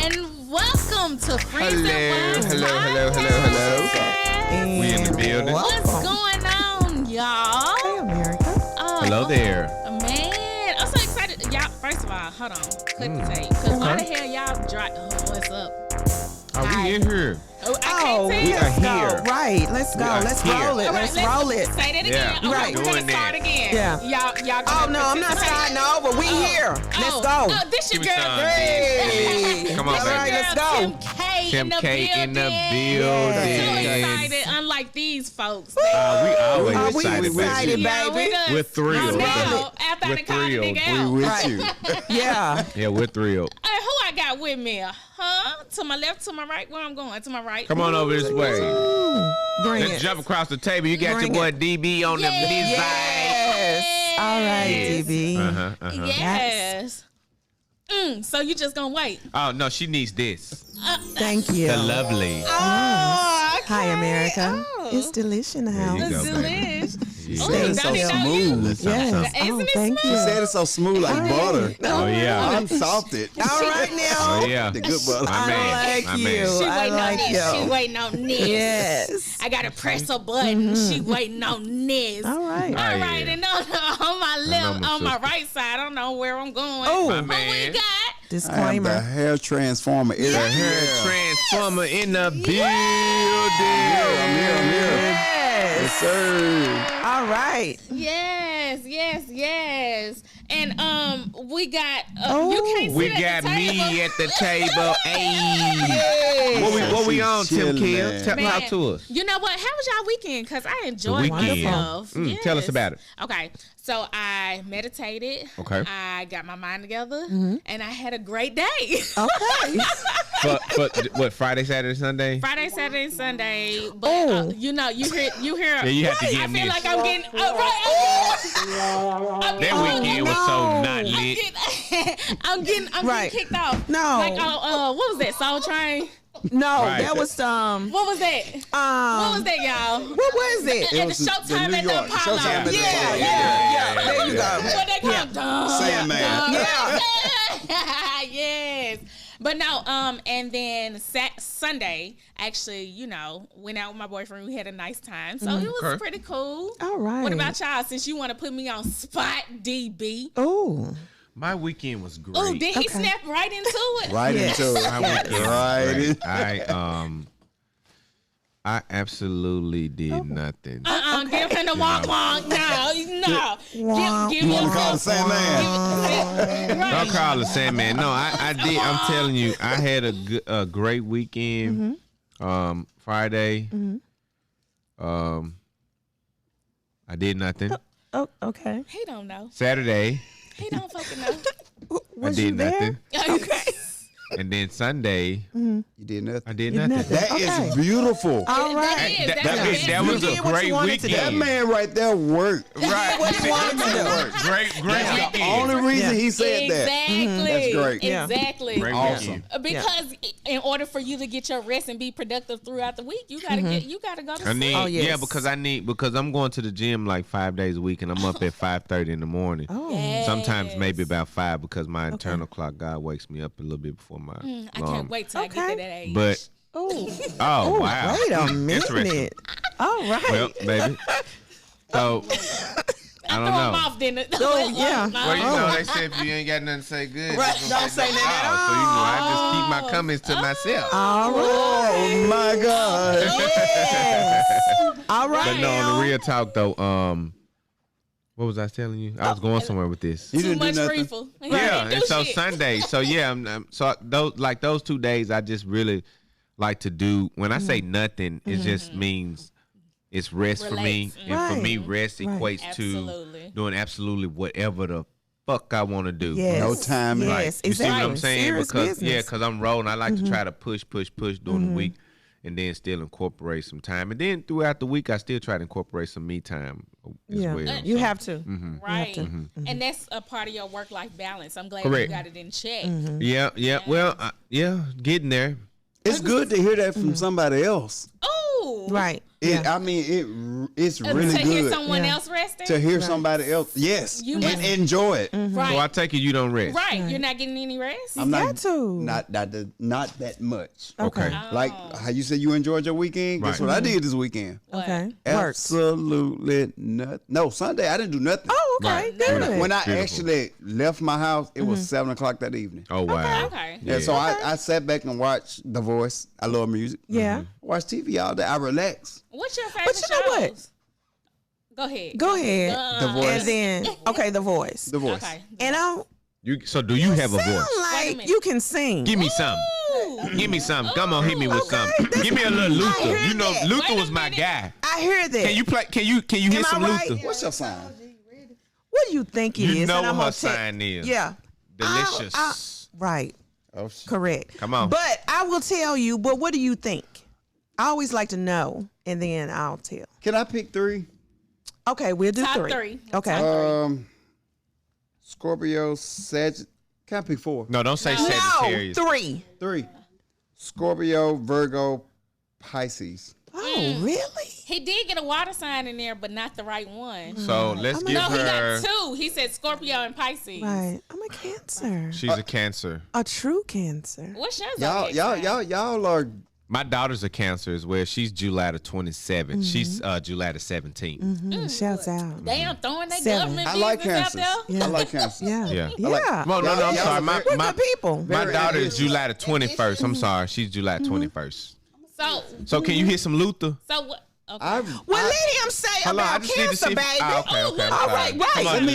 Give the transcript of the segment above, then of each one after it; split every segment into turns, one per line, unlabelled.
And welcome to Friends and Wives
Hello.
Podcast.
We in the building.
What's going on, y'all?
Hey, America.
Hello there.
Man, I'm so excited. Y'all, first of all, hold on. Cut the tape. Because why the hell y'all dropped? What's up?
Are we in here?
Oh, I can't
we
tell.
are here.
Right, let's go.
are
Let's
here.
roll it.
All right,
Let's roll it.
Say that again.
Yeah.
Okay,
Right.
we're gonna
Doing
start
that.
again.
Yeah.
Y'all
Oh,
gonna
no, I'm not
participate?
starting over. We here. Let's go.
Oh, this your
Give me
girl.
some.
Hey.
Come on,
All
baby.
right, let's go.
Kim K
Kim
in the
K
building.
in the
So
building.
excited, unlike these folks.
We always
Are we
excited,
excited,
baby.
baby?
We're thrilled.
Now, after I
We're
done called the
thrilled.
nigga out.
with you.
Yeah.
Yeah, we're thrilled.
Hey, who I got with me? Huh? To my left, to my right? Where I'm going? To my right?
Come on over this way.
Bring
Let's
it.
jump across the table. You got
Bring
your boy
it.
DB on the
Yes.
this side.
Yes. All right,
Yes.
DB.
Yes. So you just gonna wait?
Oh no, she needs this.
Thank you.
The lovely.
Oh, okay.
Hi, America.
Oh.
It's Delish in the
There you
house.
go,
It's
baby.
delish.
Yeah.
Ooh,
It's so
don't it know you?
smooth.
Yes.
Isn't
Oh,
it
thank
smooth?
you.
You said it's so smooth like butter.
Oh yeah.
I'm salted.
All right now.
Oh yeah.
The good butter.
My
I
man.
like
My
you.
man.
She
I
waiting
like
on this. She
you.
waiting on this.
Yes.
I gotta press a button. She waiting on this.
All right.
All
Oh,
right,
yeah.
and on my left,
my
on my
sister.
right side, I don't know where I'm going.
Oh.
My
Who we
man.
got?
I am the
Disclaimer.
hair transformer.
The hair transformer in the building.
I'm here.
Yes.
Yes, sir.
All right.
Yes. And we got.
Oh.
You can't
We
sit at
got
the table.
me at the table. Hey. What we on, Tim Kill?
Chillin'.
Talk to us.
You know what? How was y'all weekend? Because I enjoyed
weekend.
myself.
Tell us about it.
Okay, so I meditated.
Okay.
I got my mind together, and I had a great day.
Okay.
For what, Friday, Saturday, Sunday?
Friday, Saturday, Sunday. But
Oh.
you know, you hear.
Yeah, you have to
I
get
feel
this.
like I'm getting
That weekend was so not lit.
I'm getting
Right.
kicked off.
No.
Like what was that? Soul Train.
No,
Right.
that was
What was that? What was that, y'all?
What was it?
At
was
the
the
Showtime
New
at the
York.
Apollo.
Showtime at the
Yeah,
Apollo.
yeah. There you go.
What they call Duh.
Sandman.
Yeah.
Yes. But no, and then Sunday, actually, you know, went out with my boyfriend. We had a nice time. So it was
Okay.
pretty cool.
All right.
What about y'all? Since you want to put me on spot, DB.
Oh.
My weekend was great.
Oh, did he
Okay.
snap right into it?
Right
Yes.
into it.
My weekend was
Right
great.
in.
I absolutely did nothing.
Give him the wonk wonk. No. Give
You
him
want to call the same man?
Don't call the Sandman. No, I did. I'm telling you, I had a great weekend. Friday, I did nothing.
Oh, okay.
He don't know.
Saturday,
He don't fucking know.
Was
I
you
did
there?
nothing.
Okay.
And then Sunday,
You did nothing.
I did
Did
nothing.
nothing.
That is
Okay.
beautiful.
All right.
is.
That,
That's
that,
the
that was
You
a
did what
great
you wanted to do.
That
weekend.
man right there worked.
Right.
What you wanted to do.
Great
That's the
weekend.
only reason
Yeah.
he said that.
Exactly.
That's great.
Yeah.
Exactly.
Great
Awesome.
weekend.
Because in order for you to get your rest and be productive throughout the week, you gotta go to
I
sleep.
need,
Oh, yes.
yeah, because I'm going to the gym like 5 days a week, and I'm up at 5:30 in the morning.
Oh.
Yes.
Sometimes maybe about 5 because my internal clock, God wakes me up a little bit before my
I
alarm.
can't wait till I get to that age.
But
Oh.
oh wow,
Wait a
Interesting.
minute. All right.
Well, baby, so I don't
throw him
know.
off then.
Oh, yeah.
Well, you know, they say if you ain't got nothing to say good,
Right,
you gonna
don't say
nothing
nothing at
So you know, I just keep my comments to myself.
All right.
Oh my God.
Yes. All right.
But no, on the real talk though, what was I telling you? I was going somewhere with this.
You
Too
didn't do
much
nothing.
freeful.
Yeah, and so
shit.
Sunday, so yeah, so those 2 days, I just really like to do. When I say nothing, it just means it's rest for me,
Relax.
and for me,
Right.
rest
Right.
equates
Absolutely.
to doing absolutely whatever the fuck I want to do.
Yes.
No time.
Like,
Yes,
you see what I'm
exactly.
saying?
Serious
Because
business.
because I'm rolling. I like to try to push during the week, and then still incorporate some time. And then throughout the week, I still try to incorporate some me time as
Yeah.
well.
You
So,
have to.
Right.
Mm-hmm.
And that's a part of your work-life balance. I'm glad
Correct.
you got it in check.
yeah. Well, yeah, getting there.
It's good to hear that from somebody else.
Oh.
Right. Yeah.
I mean, it's really
to hear
good
someone
Yeah.
else resting.
to hear somebody else. Yes,
You
and
must-
enjoy it.
Right.
So I take it you don't rest.
Right. You're not getting any rest.
You got to.
not that much.
Okay.
Like how you said you enjoyed your weekend. Guess
Right.
what I did this weekend?
Okay. Work.
Absolutely nothing. No, Sunday I didn't do nothing.
Oh, okay.
Right.
Good.
When I
Beautiful.
actually left my house, it was 7:00 that evening.
Oh wow.
Okay.
Yeah, so I sat back and watched The Voice. I love music.
Yeah.
Watch TV all day. I relax.
What's your favorite
But you know what?
shows? Go ahead.
Go ahead.
The Voice.
And then, okay, The Voice.
The Voice.
Okay.
And I
So do you have a
sound
voice?
Wait a
like
minute.
you can sing.
Give me some. Give me some. Come on, hit me with
Okay,
some.
that's-
Give me a little
I
Luther.
hear
You know,
that.
Luther
Wait a
was my
minute.
guy.
I hear that.
Can you play? Can you hit
Am I
some
right?
Luther?
What's your sign?
What do you think it is?
You know
And I'm
what
gonna
her
tell-
sign is.
Yeah.
Delicious.
Right.
Oh, shit.
Correct.
Come on.
But I will tell you, but what do you think? I always like to know, and then I'll tell.
Can I pick 3?
Okay, we'll do
Top
3.
three.
Okay.
Scorpio, Can I pick 4?
No, don't say
no,
Sagittarius.
3.
3. Scorpio, Virgo, Pisces.
Oh, really?
He did get a water sign in there, but not the right one.
So let's
I'm
give
No, he
her.
got 2. He said Scorpio and Pisces.
Right. I'm a Cancer.
She's a Cancer.
A true Cancer.
What's yours?
Y'all are.
My daughter's a Cancer as well. She's July the 27th. She's July the 17th.
Shouts out.
Damn, throwing that
7.
government
I like
business out
cancers.
there.
Yeah.
I like cancers.
Yeah.
Yeah.
Yeah.
like-
Well, no, I'm
Y'all-
sorry.
y'all-
We're good people.
My
Very
daughter is
ambitious.
July the 21st. I'm sorry. She's July 21st. So can you hit some Luther?
So what? Okay.
I,
Well, let him say
Hold on, I
about
just need to
Cancer,
see.
baby.
Ah, okay, okay. I'm
All
sorry.
right, right.
Come on,
let me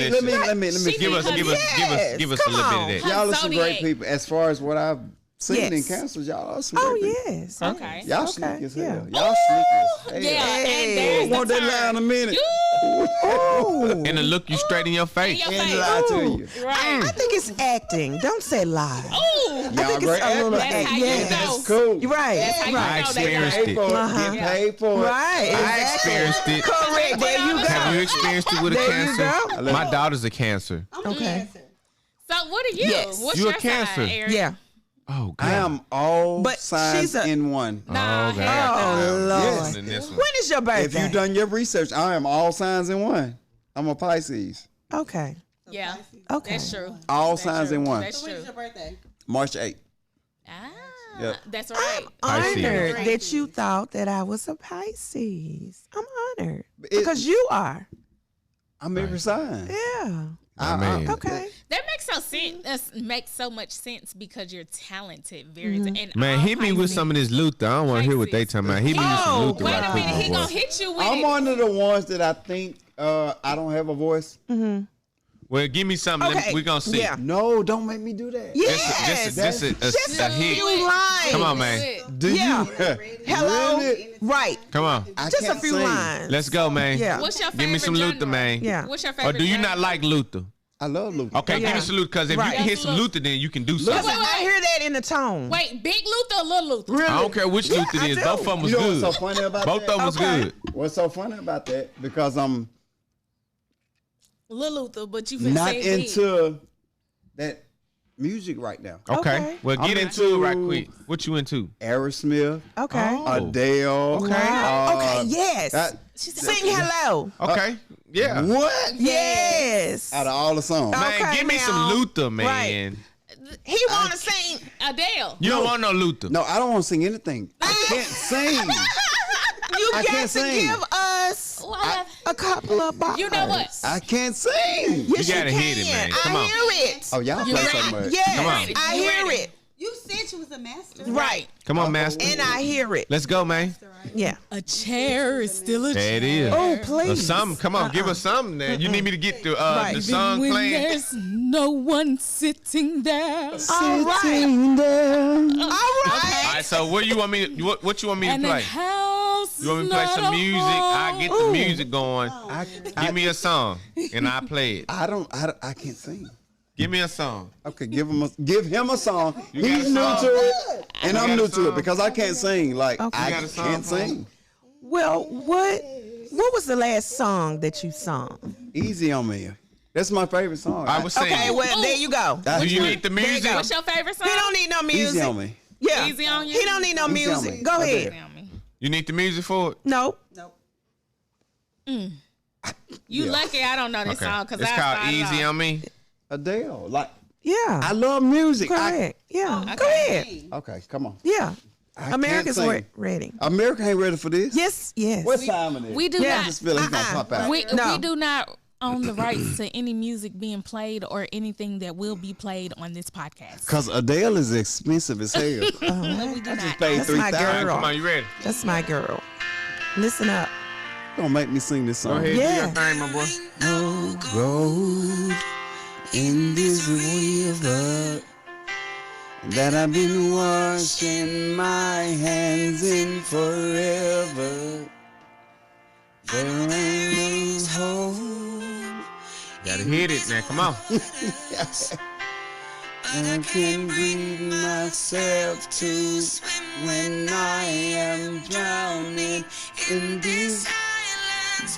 delicious.
She
Give us,
because-
give us, give us, give us a
Come
little
on.
bit of that.
y'all are some great
Zodiac.
people. As far as what I've seen in
Yes.
cancers, y'all are some
Oh,
great people.
yes.
Okay.
Y'all
Okay,
sneaky as hell.
yeah.
Y'all sneaky as
Yeah,
hell.
and
Hey.
there's
Want
the
that
turn.
lie in a minute?
Ooh.
And to look you straight in your face.
In your
And
face.
lie to
Ooh.
you.
Right.
I think it's acting. Don't say lie.
Ooh.
I
Y'all
think
great
it's a little
That's
act.
how you
Yes.
know.
That's cool.
You're right.
That's how you
I
know they
experienced
lying.
it.
For it.
Uh-huh.
Get paid for it.
Right.
I
exactly.
experienced it.
Correct. There you go.
Have you experienced it with a
There you
Cancer?
go.
My daughter's a Cancer.
Okay.
So what are you?
Yes.
What's
You a
your
Cancer.
sign, Eric?
Yeah.
Oh, God.
I am all
But
signs
she's a-
in one.
Nah,
Oh, God.
hell no.
Oh, Lord.
Yes.
In this one.
When is your birthday?
If you've done your research, I am all signs in one. I'm a Pisces.
Okay.
Yeah,
Okay.
that's true.
All
That's
signs
true.
in one.
That's true.
birthday?
March 8th.
Ah,
Yep.
that's right.
Pisces.
Honored that you thought that I was a Pisces. I'm honored.
It-
Because you are.
I'm every sign.
Yeah.
I mean,
Okay.
That makes so much sense because you're talented. Very and
man,
all
hit me with
Pisces-
some of this Luther. I don't want to hear what they talking about. Hit me with some
Oh,
Luther
Wait
right
a
quick,
minute, he
my
gonna
boy.
hit you with
I'm
it.
one of the ones that I think I don't have a voice.
Well, give me something.
Okay.
We're going to see.
Yeah.
No, don't make me do that.
Yes.
Just a
a
hit.
few lines.
Come on, man.
Do
Yeah.
you?
Hello.
Really?
Right.
Come on.
I
Just a
can't
few
sing.
lines.
Let's go, man.
Yeah.
What's your favorite
Give me some
genre?
Luther, man.
Yeah.
What's your
Or
favorite?
do you
genre?
not like Luther?
I love Luther.
Okay, give
Yeah.
me some Luther, because if
Right.
you can hit
That's
some Luther, then you can do something.
Listen, I hear that in the tone.
Wait, Big Luther or Little Luther?
Really?
I don't care which
Yeah,
Luther
I
it is.
do.
Both of them was
You know
good.
what's so funny about
Both
that?
of them was
Okay.
good.
What's so funny about that? Because I'm
Little Luther, but you finna
not
say Big.
into that music right now.
Okay.
Okay.
Well, get
I'm
into it right
into-
quick. What you into?
Aerosmith,
Okay.
Oh.
Adele.
Okay.
Okay. Yes.
that-
Sing hello.
Okay. Yeah.
what?
Yes.
Out of all the songs.
Oh.
Man,
Okay,
give me
now.
some Luther, man.
Right. He want to sing.
Adele.
You don't want no Luther.
No, I don't want to sing anything. I can't sing.
You
I
got
can't
to
sing.
give us
What?
a couple of bars.
You know what?
I can't sing.
Yes,
You gotta
can.
hit it, man. Come
I
on.
hear it.
Oh, y'all play so much.
Yes,
Come on.
I
You
hear
ready?
it.
You said you was a master.
Right.
Come on, master.
And I hear it.
Let's go, man.
Yeah.
A chair is still a
There it is.
Oh, please.
Some, come on, give us something. There. You need me to get the
Right.
the song
when
playing.
there's no one sitting there.
All right.
Sitting there.
All
All
right.
right, so what you want me? What you want me to
And the
play?
house
You want me to play
is
some
not a
music? I get the
Ooh.
music going. Give me a song, and I play it.
I can't sing.
Give me a song.
Okay, give him a song.
You got
He's
a
new
song?
to it, and
You
I'm
got a
new to
song?
it because I can't sing. Like
Okay.
I
You got a song,
can't
Paul?
sing.
Well, what was the last song that you sung?
Easy on me. That's my favorite song.
I was saying.
Okay, well, there you go.
That's
Do you
what-
need the
There you
music?
go.
What's your favorite song?
He don't need no music.
Easy on me.
Yeah.
Easy on you?
He don't need no
Easy on
music.
me.
Go
Okay.
ahead.
Easy on me.
You need the music for it?
No.
You lucky I don't know this song because
It's called Easy on Me.
Adele. Like,
Yeah.
I love music.
Go ahead. Yeah.
okay.
Go ahead.
Okay, come on.
Yeah.
I
America's
can't sing.
ready.
America ain't ready for this.
Yes. Yes.
What time it is?
We do
Yeah.
I
not.
just feel like he's gonna pop out.
We
No.
do not own the rights to any music being played or anything that will be played on this podcast.
Cause Adele is expensive as hell.
No, we do not.
Paid
That's my
$3,000.
girl.
Come on, you ready?
That's my girl. Listen up.
Don't make me sing this
Go
song.
ahead, do
Yeah.
your thing, my boy.
No road in this river that I've been washing my hands in forever. There ain't no hope.
Gotta hit it now. Come on.
I can breathe myself to when I am drowning in this.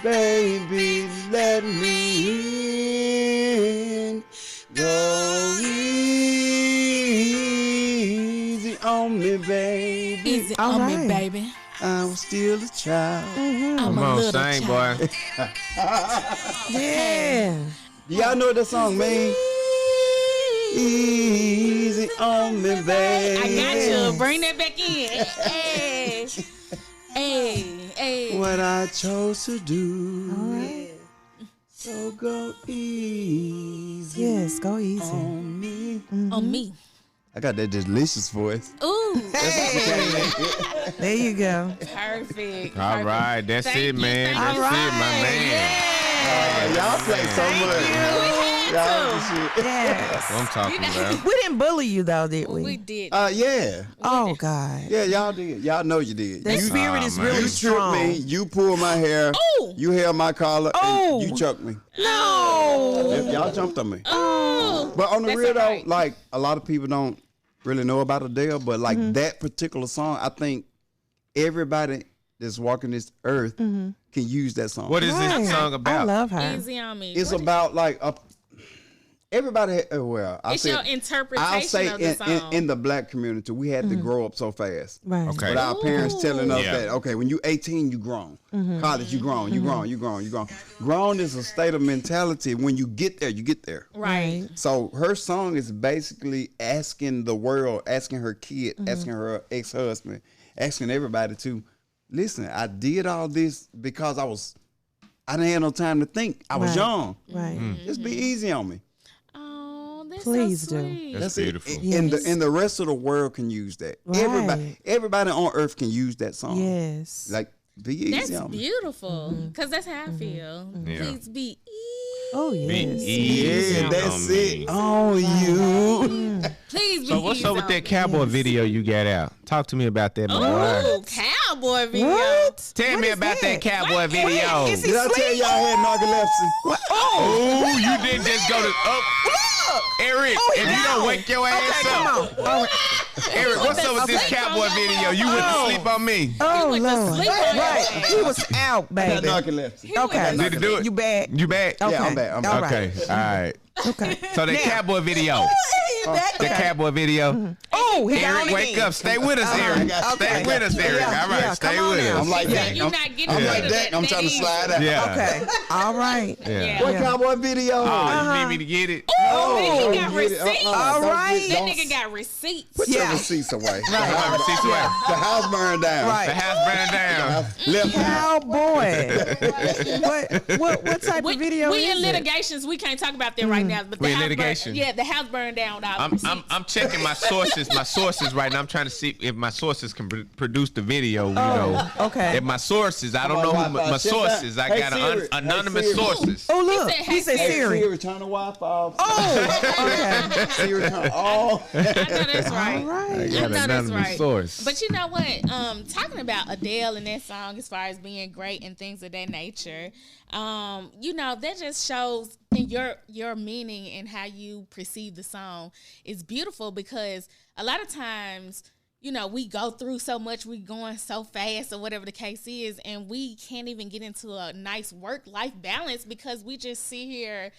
Baby, let me in. Go easy on me, baby.
Easy
All
on me,
right.
baby.
I was still a child.
I'm
Come
a
on,
little
sing,
child.
boy.
Yeah.
Y'all know what that song mean? Easy on me, baby.
I got you. Bring that back in. Hey. Hey. Hey.
What I chose to do.
All right.
So go easy
Yes. Go easy.
on me.
On me.
I got that delicious voice.
Ooh.
There you go.
Perfect.
All right, that's
Thank
it,
you,
man.
thank
That's
you.
it, my man.
Y'all play so much. Y'all the shit.
Yes.
That's what I'm talking about.
We didn't bully you though, did we?
We did.
Yeah.
Oh God.
Yeah, y'all did. Y'all know you did.
The
You,
spirit is
man.
really
you tripped
strong.
me. You pulled my hair.
Ooh.
You held my collar.
Oh.
And you choked me.
No.
Yep, y'all jumped on me.
Oh.
But on the
That's
real though,
alright.
like a lot of people don't really know about Adele, but like that particular song, I think everybody that's walking this earth can use that song.
What is
Right.
this song
I
about?
love her.
Easy on me.
It's
What-
about like everybody. Well, I
It's
said,
your interpretation
I'll say
of the song.
in the black community, we had to grow up so fast.
Right.
Okay.
With our parents telling us
Yeah.
that, okay, when you 18, you grown. College, you grown, you grown, you grown, you grown. Grown is a state of mentality. When you get there, you get there.
right.
So her song is basically asking the world, asking her kid, asking her ex-husband, asking everybody to listen. I did all this because I didn't have no time to think. I was
Right.
young.
Right.
Just be easy on me.
Oh, that's
Please
so
do.
sweet.
That's
it.
beautiful.
And the rest of the world can use that.
Right.
Everybody on earth can use that song.
Yes.
Like be easy
That's
on me.
beautiful. Because that's how I feel.
Yeah.
Please be easy.
Oh
Be
yes.
easy
Yeah,
on
that's
me.
it. On you.
Please be
So what's
easy
up with
on
that
me.
cowboy video you got out? Talk to me about that, my boy.
Ooh, cowboy video.
What?
Tell
What
me
is
about that cowboy
What?
video.
Is he
Did I tell
asleep?
y'all I had narcolepsy?
Oh, you didn't just go to Eric,
Oh, he
if you don't
down.
wake your ass
Okay,
up.
come on. All right.
Eric, what's up with this
Okay.
cowboy video? You went to sleep on me.
Oh
went to
Lord.
sleep on your
Right.
ass.
He was out,
I had
baby.
narcolepsy.
Okay.
Did it do it?
You back?
You back?
Okay.
Yeah, I'm back. I'm back.
All right.
Okay, all right.
Okay.
So the
Now-
cowboy video.
Hey, back.
The cowboy video.
Oh, he
Eric,
gone
wake
again.
up. Stay with us,
Uh-huh.
Eric.
Okay.
Stay with us, Eric.
Yeah,
All right,
yeah,
stay
come on
with
now.
us.
I'm like
Yeah,
that.
you not getting
I'm
rid
like
of
that. I'm trying to
easy.
slide out.
Yeah.
Okay. All right.
Yeah.
What
Yeah.
cowboy video?
Oh, you need me to get it?
Oh, nigga got
Get it.
receipts.
All right.
That nigga got receipts.
Put your
Yeah.
receipts away.
Put my receipts away.
The house burned down.
Right.
The house burned down.
Left
Cowboy. what type of video
we
is
in
it?
litigations. We can't talk about that right now. But the
We in
house
litigation.
Burned, yeah, the house burned down without
I'm
receipts.
checking my sources right now. I'm trying to see if my sources can produce the video. You know,
okay.
If my sources, I don't know who my sources. I got anonymous sources.
Oh look,
He said,
he said
hey,
Siri.
Siri, turn the Wi-Fi off.
Oh, okay.
Siri, turn off.
I know that's right.
All right.
I
I
got
know that's
anonymous
right.
source.
But you know what? Talking about Adele and that song as far as being great and things of that nature, you know, that just shows in your meaning and how you perceive the song is beautiful because a lot of times, you know, we go through so much, we going so fast or whatever the case is, and we can't even get into a nice work-life balance because we just sit here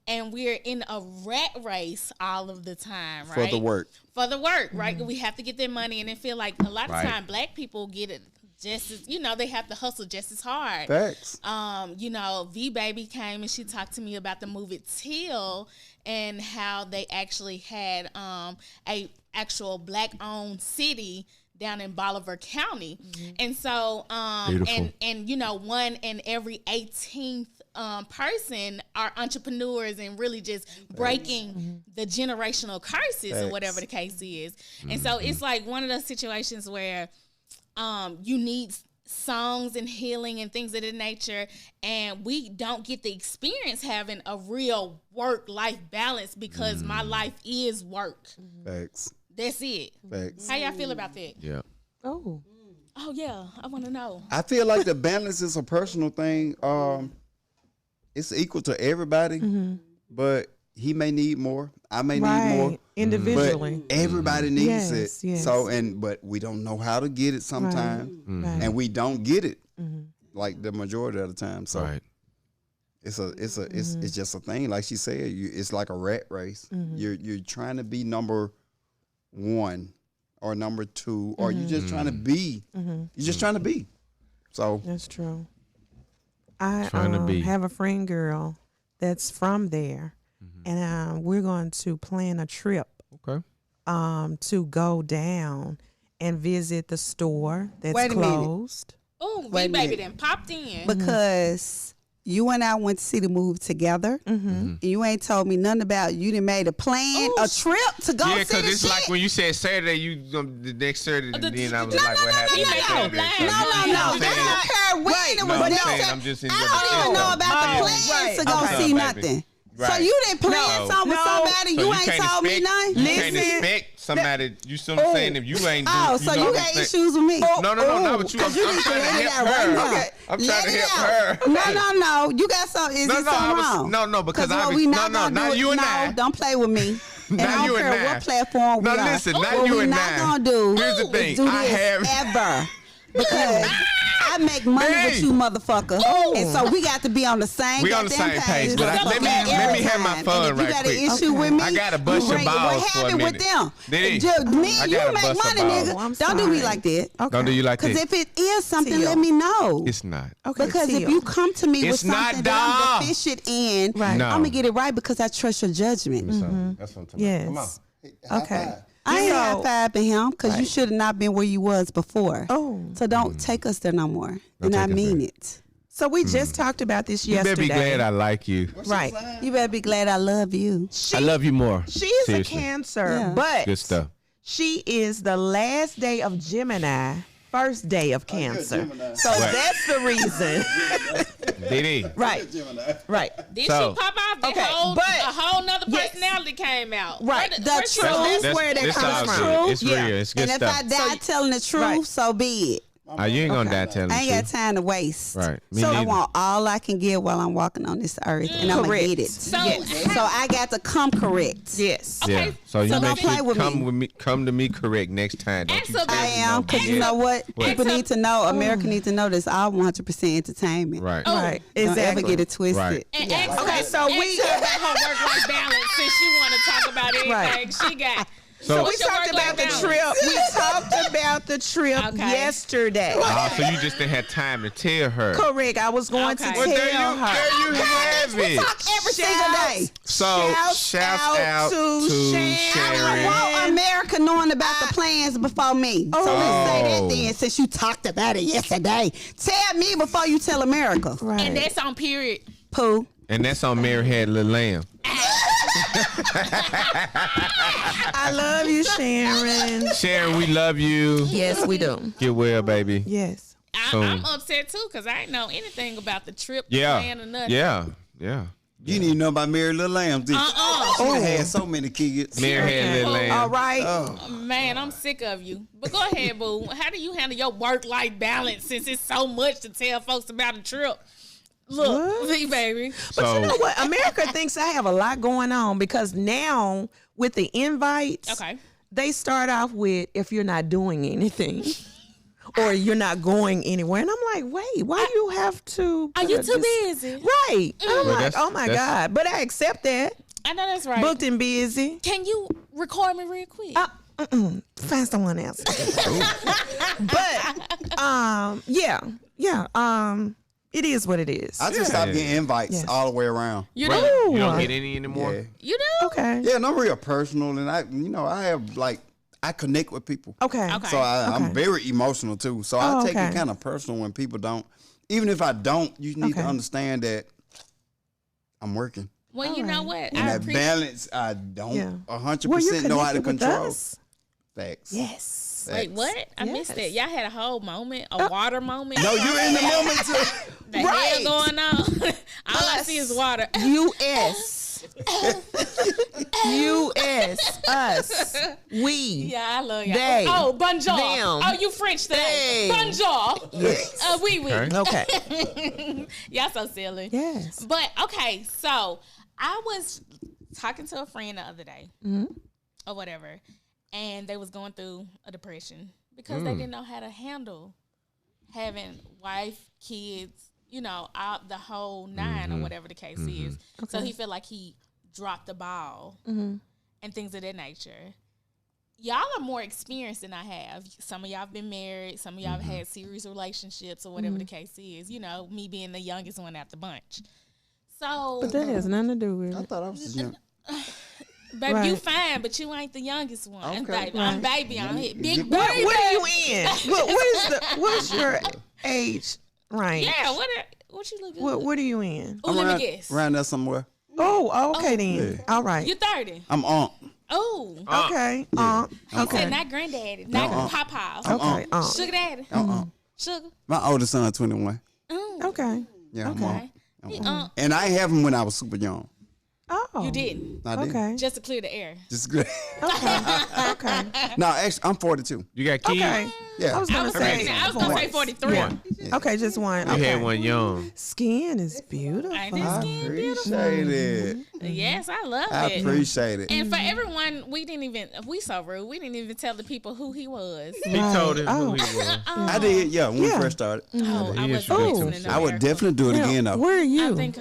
and we're in a rat race all of the time, right?
For the work.
For the work, right? We have to get their money, and I feel like a lot of
Right.
time Black people get it just as, they have to hustle just as hard.
Facts.
V Baby came and she talked to me about the movie Till and how they actually had a actual black owned city down in Bolivar County. And so and one in every 18th person are entrepreneurs and really just breaking the generational curses or whatever the case is. And so it's like one of those situations where you need songs and healing and things of that nature, and we don't get the experience having a real work-life balance because my life is work.
Facts.
That's it.
Facts.
How y'all feel about that?
Yeah.
Oh.
Oh yeah, I want to know.
I feel like the balance is a personal thing. It's equal to everybody, but he may need more. I may need more
individually.
But everybody needs it.
Yes.
So but we don't know how to get it sometimes, and we don't get it like the majority of the time. So it's just a thing. Like she said, it's like a rat race. You're trying to be number one or number two, or you're just trying to be. You're just trying to be. So
that's true. I
Trying to be.
have a friend girl that's from there, and we're going to plan a trip
Okay.
to go down and visit the store that's
Wait a minute.
closed.
Oh,
Wait a
V Baby
minute.
then popped in.
Because you and I went to see the movie together. And you ain't told me nothing about you done made a plan, a trip to go
Yeah,
see
because
the
it's
shit.
like when you said Saturday, the next Saturday, then I was like, what happened?
No. That's not her when it was
I'm
next.
just in
I don't even know about the plans to go see nothing. So you didn't plan something with somebody, you ain't told me nothing?
You can't expect somebody, you see what I'm saying, if you ain't
Oh, so you got issues with me?
No, not with you. I'm
You
trying
need
to
to let it
help
out right
her.
now.
I'm trying
Let
to
it
help
out.
her.
No. You got something. Is it something wrong?
No, because
what
I
we
no,
not gonna
not
do
you
it.
and
No,
I.
don't play with me. And
Not
I
you
don't
and
care
I.
what platform
No,
we are.
listen, not
what
you
we
and
not
I.
gonna do
Here's the thing,
is do
I
this
have-
ever. Because I make money
Hey.
with you, motherfucker. And so we got to be on the same
We on the same page, but
Because
let me
every
have my
time.
fun
And if
right
you got
quick.
an issue with me,
I gotta bust your
great.
balls
What
for a
happened with
minute.
them?
Diddy,
Just me
I
and you
gotta
make
bust
money,
your
nigga.
balls.
I'm
Don't do me
sorry.
like that.
Okay.
Don't do you like
Because
that?
if it is something,
Teal.
let me know.
It's not.
Okay,
Because if
Teal.
you come to me with
It's not,
something that I'm
dawg.
deficient in,
Right.
No.
I'm going to get it right because I trust your judgment.
That's what I'm talking
Yes.
about. Come on.
Okay.
I ain't
So-
high-fiving him because you should have not been where you was before.
Oh.
So don't take us there no more. And I
take us
mean
there.
it.
So we just talked about this
You better
yesterday.
be glad I like you.
Right.
You better be glad I love you.
I love you more.
She is
Seriously.
a Cancer,
Yeah.
but
Good stuff.
she is the last day of Gemini, first day of Cancer. So
Right.
that's the reason.
Diddy.
Right. Right.
Did
So-
she pop off?
Okay,
A
but-
whole nother
Yes.
personality came out.
Right.
Where
The
where she
truth.
go?
That's where that
this
comes
all
from.
good. It's
Yeah.
real. It's good
And if I
stuff.
die telling the truth,
Right.
so be it.
You ain't gonna die telling the
I ain't got
truth.
time to waste.
Right. Me
So I
neither.
want all I can get while I'm walking on this earth, and I'm gonna
Correct.
get it.
So,
So I got to come correct.
Yes.
Yeah.
Okay,
So you
so
make
don't play
sure
with
come
me.
with me. Come to me correct next time. Don't you
Ask
tell
I
me
am, because you know what? People need to know, America needs to know this all 100% entertainment.
Right.
Right.
Don't ever
Exactly.
get it twisted.
Right.
and
Yeah.
ask
Okay,
her,
so we-
ask her about her work-life balance since she want to talk about everything
Right.
she got.
So
We
what's your
talked
work-life
about the
balance?
trip. We talked about the trip
Okay.
yesterday.
So you just didn't have time to tell her.
Correct. I was going
Okay.
to
Well,
tell
there you
her.
have it.
Every single day.
So shouts out to
I
Sharon.
want America knowing about the plans before me. So let's say that then, since you talked about it yesterday. Tell me before you tell America.
Right.
And that's on period.
Pooh.
And that's on Mary Had Little Lamb.
I love you, Sharon.
Sharon, we love you.
Yes, we do.
Get well, baby.
Yes.
I'm upset too because I ain't know anything about the trip
Yeah.
plan or nothing.
Yeah.
You didn't even know about Mary Little Lambs, did you? She done had so many kids.
Mary Had Little Lamb.
All right.
Man, I'm sick of you. But go ahead, boo. How do you handle your work-life balance since it's so much to tell folks about a trip? Look, see, baby.
But
So
you know what? America thinks I have a lot going on because now with the invites,
Okay.
they start off with if you're not doing anything or you're not going anywhere. And I'm like, wait, why do you have to?
Are you
put
too
this-
busy?
Right. And I'm
Well,
like,
that's-
oh my
that's-
God. But I accept that.
I know that's right.
Booked and busy.
Can you record me real quick?
Find someone else. But it is what it is.
I just stopped getting invites
Yes.
all the way around.
You
Right.
do?
You don't get any anymore.
Yeah.
You do?
Okay.
Yeah, and I'm real personal, and I have I connect with people.
Okay.
Okay.
So I'm
Okay.
very emotional too. So
Oh,
I take
okay.
it kind of personal when people don't. Even if I don't, you need to
Okay.
understand that I'm working.
Well, you know what?
And
I
that
appreciate.
balance, I don't
Yeah.
100% know how to
connected with
control.
us?
Facts.
Yes.
Wait,
Facts.
what? I missed
Yes.
that. Y'all had a whole moment, a water moment.
No, you're in the moment too.
the hell going on? All I
Us.
see is water.
U.S. U.S. Us. We.
Yeah, I love y'all.
They.
Oh, bonjour.
Them.
Oh, you French today.
They.
Bonjour.
Yes.
Oui, oui.
Okay.
Okay.
Y'all so silly.
Yes.
But okay, so I was talking to a friend the other day, or whatever, and they was going through a depression because they didn't know how to handle having wife, kids, out the whole nine or whatever the case is. So he felt like he dropped the ball and things of that nature. Y'all are more experienced than I have. Some of y'all have been married. Some of y'all have had serious relationships or whatever the case is. Me being the youngest one out the bunch. So,
But that has nothing to do with
I
it.
thought I was just young.
baby, you
Right.
fine, but you ain't the youngest one.
Okay.
Baby, I'm baby. I'm here. Big baby.
What are you in? What's your age range?
Yeah, what you look good?
What are you in?
Oh, let me guess.
Around there somewhere.
Oh, okay then.
Yeah.
All right.
You 30.
I'm on.
Oh.
Okay.
He
Okay.
said not granddaddy, not papa.
Okay.
Sugar daddy. Sugar.
My oldest son, 21.
Okay.
Yeah, I'm
Okay.
on. And I have him when I was super young.
Oh.
You didn't.
I did.
Okay.
Just to clear the air.
Just good.
Okay.
No, actually, I'm 42.
You got kids.
Okay.
Yeah.
I was
I
gonna
was
say.
gonna say 43.
Yeah. Okay, just one.
You
Okay.
had one young.
Skin is beautiful.
Ain't this
I
skin beautiful?
appreciate it.
Yes, I love
I
it.
appreciate it.
And for everyone, we so rude. We didn't even tell the people who he was.
He told him
Oh.
who he was.
I did, yeah, when we
Yeah.
first started.
Oh, I
He
was
introduced
listening.
himself.
I would definitely do it again, though.
Where are you?
I think,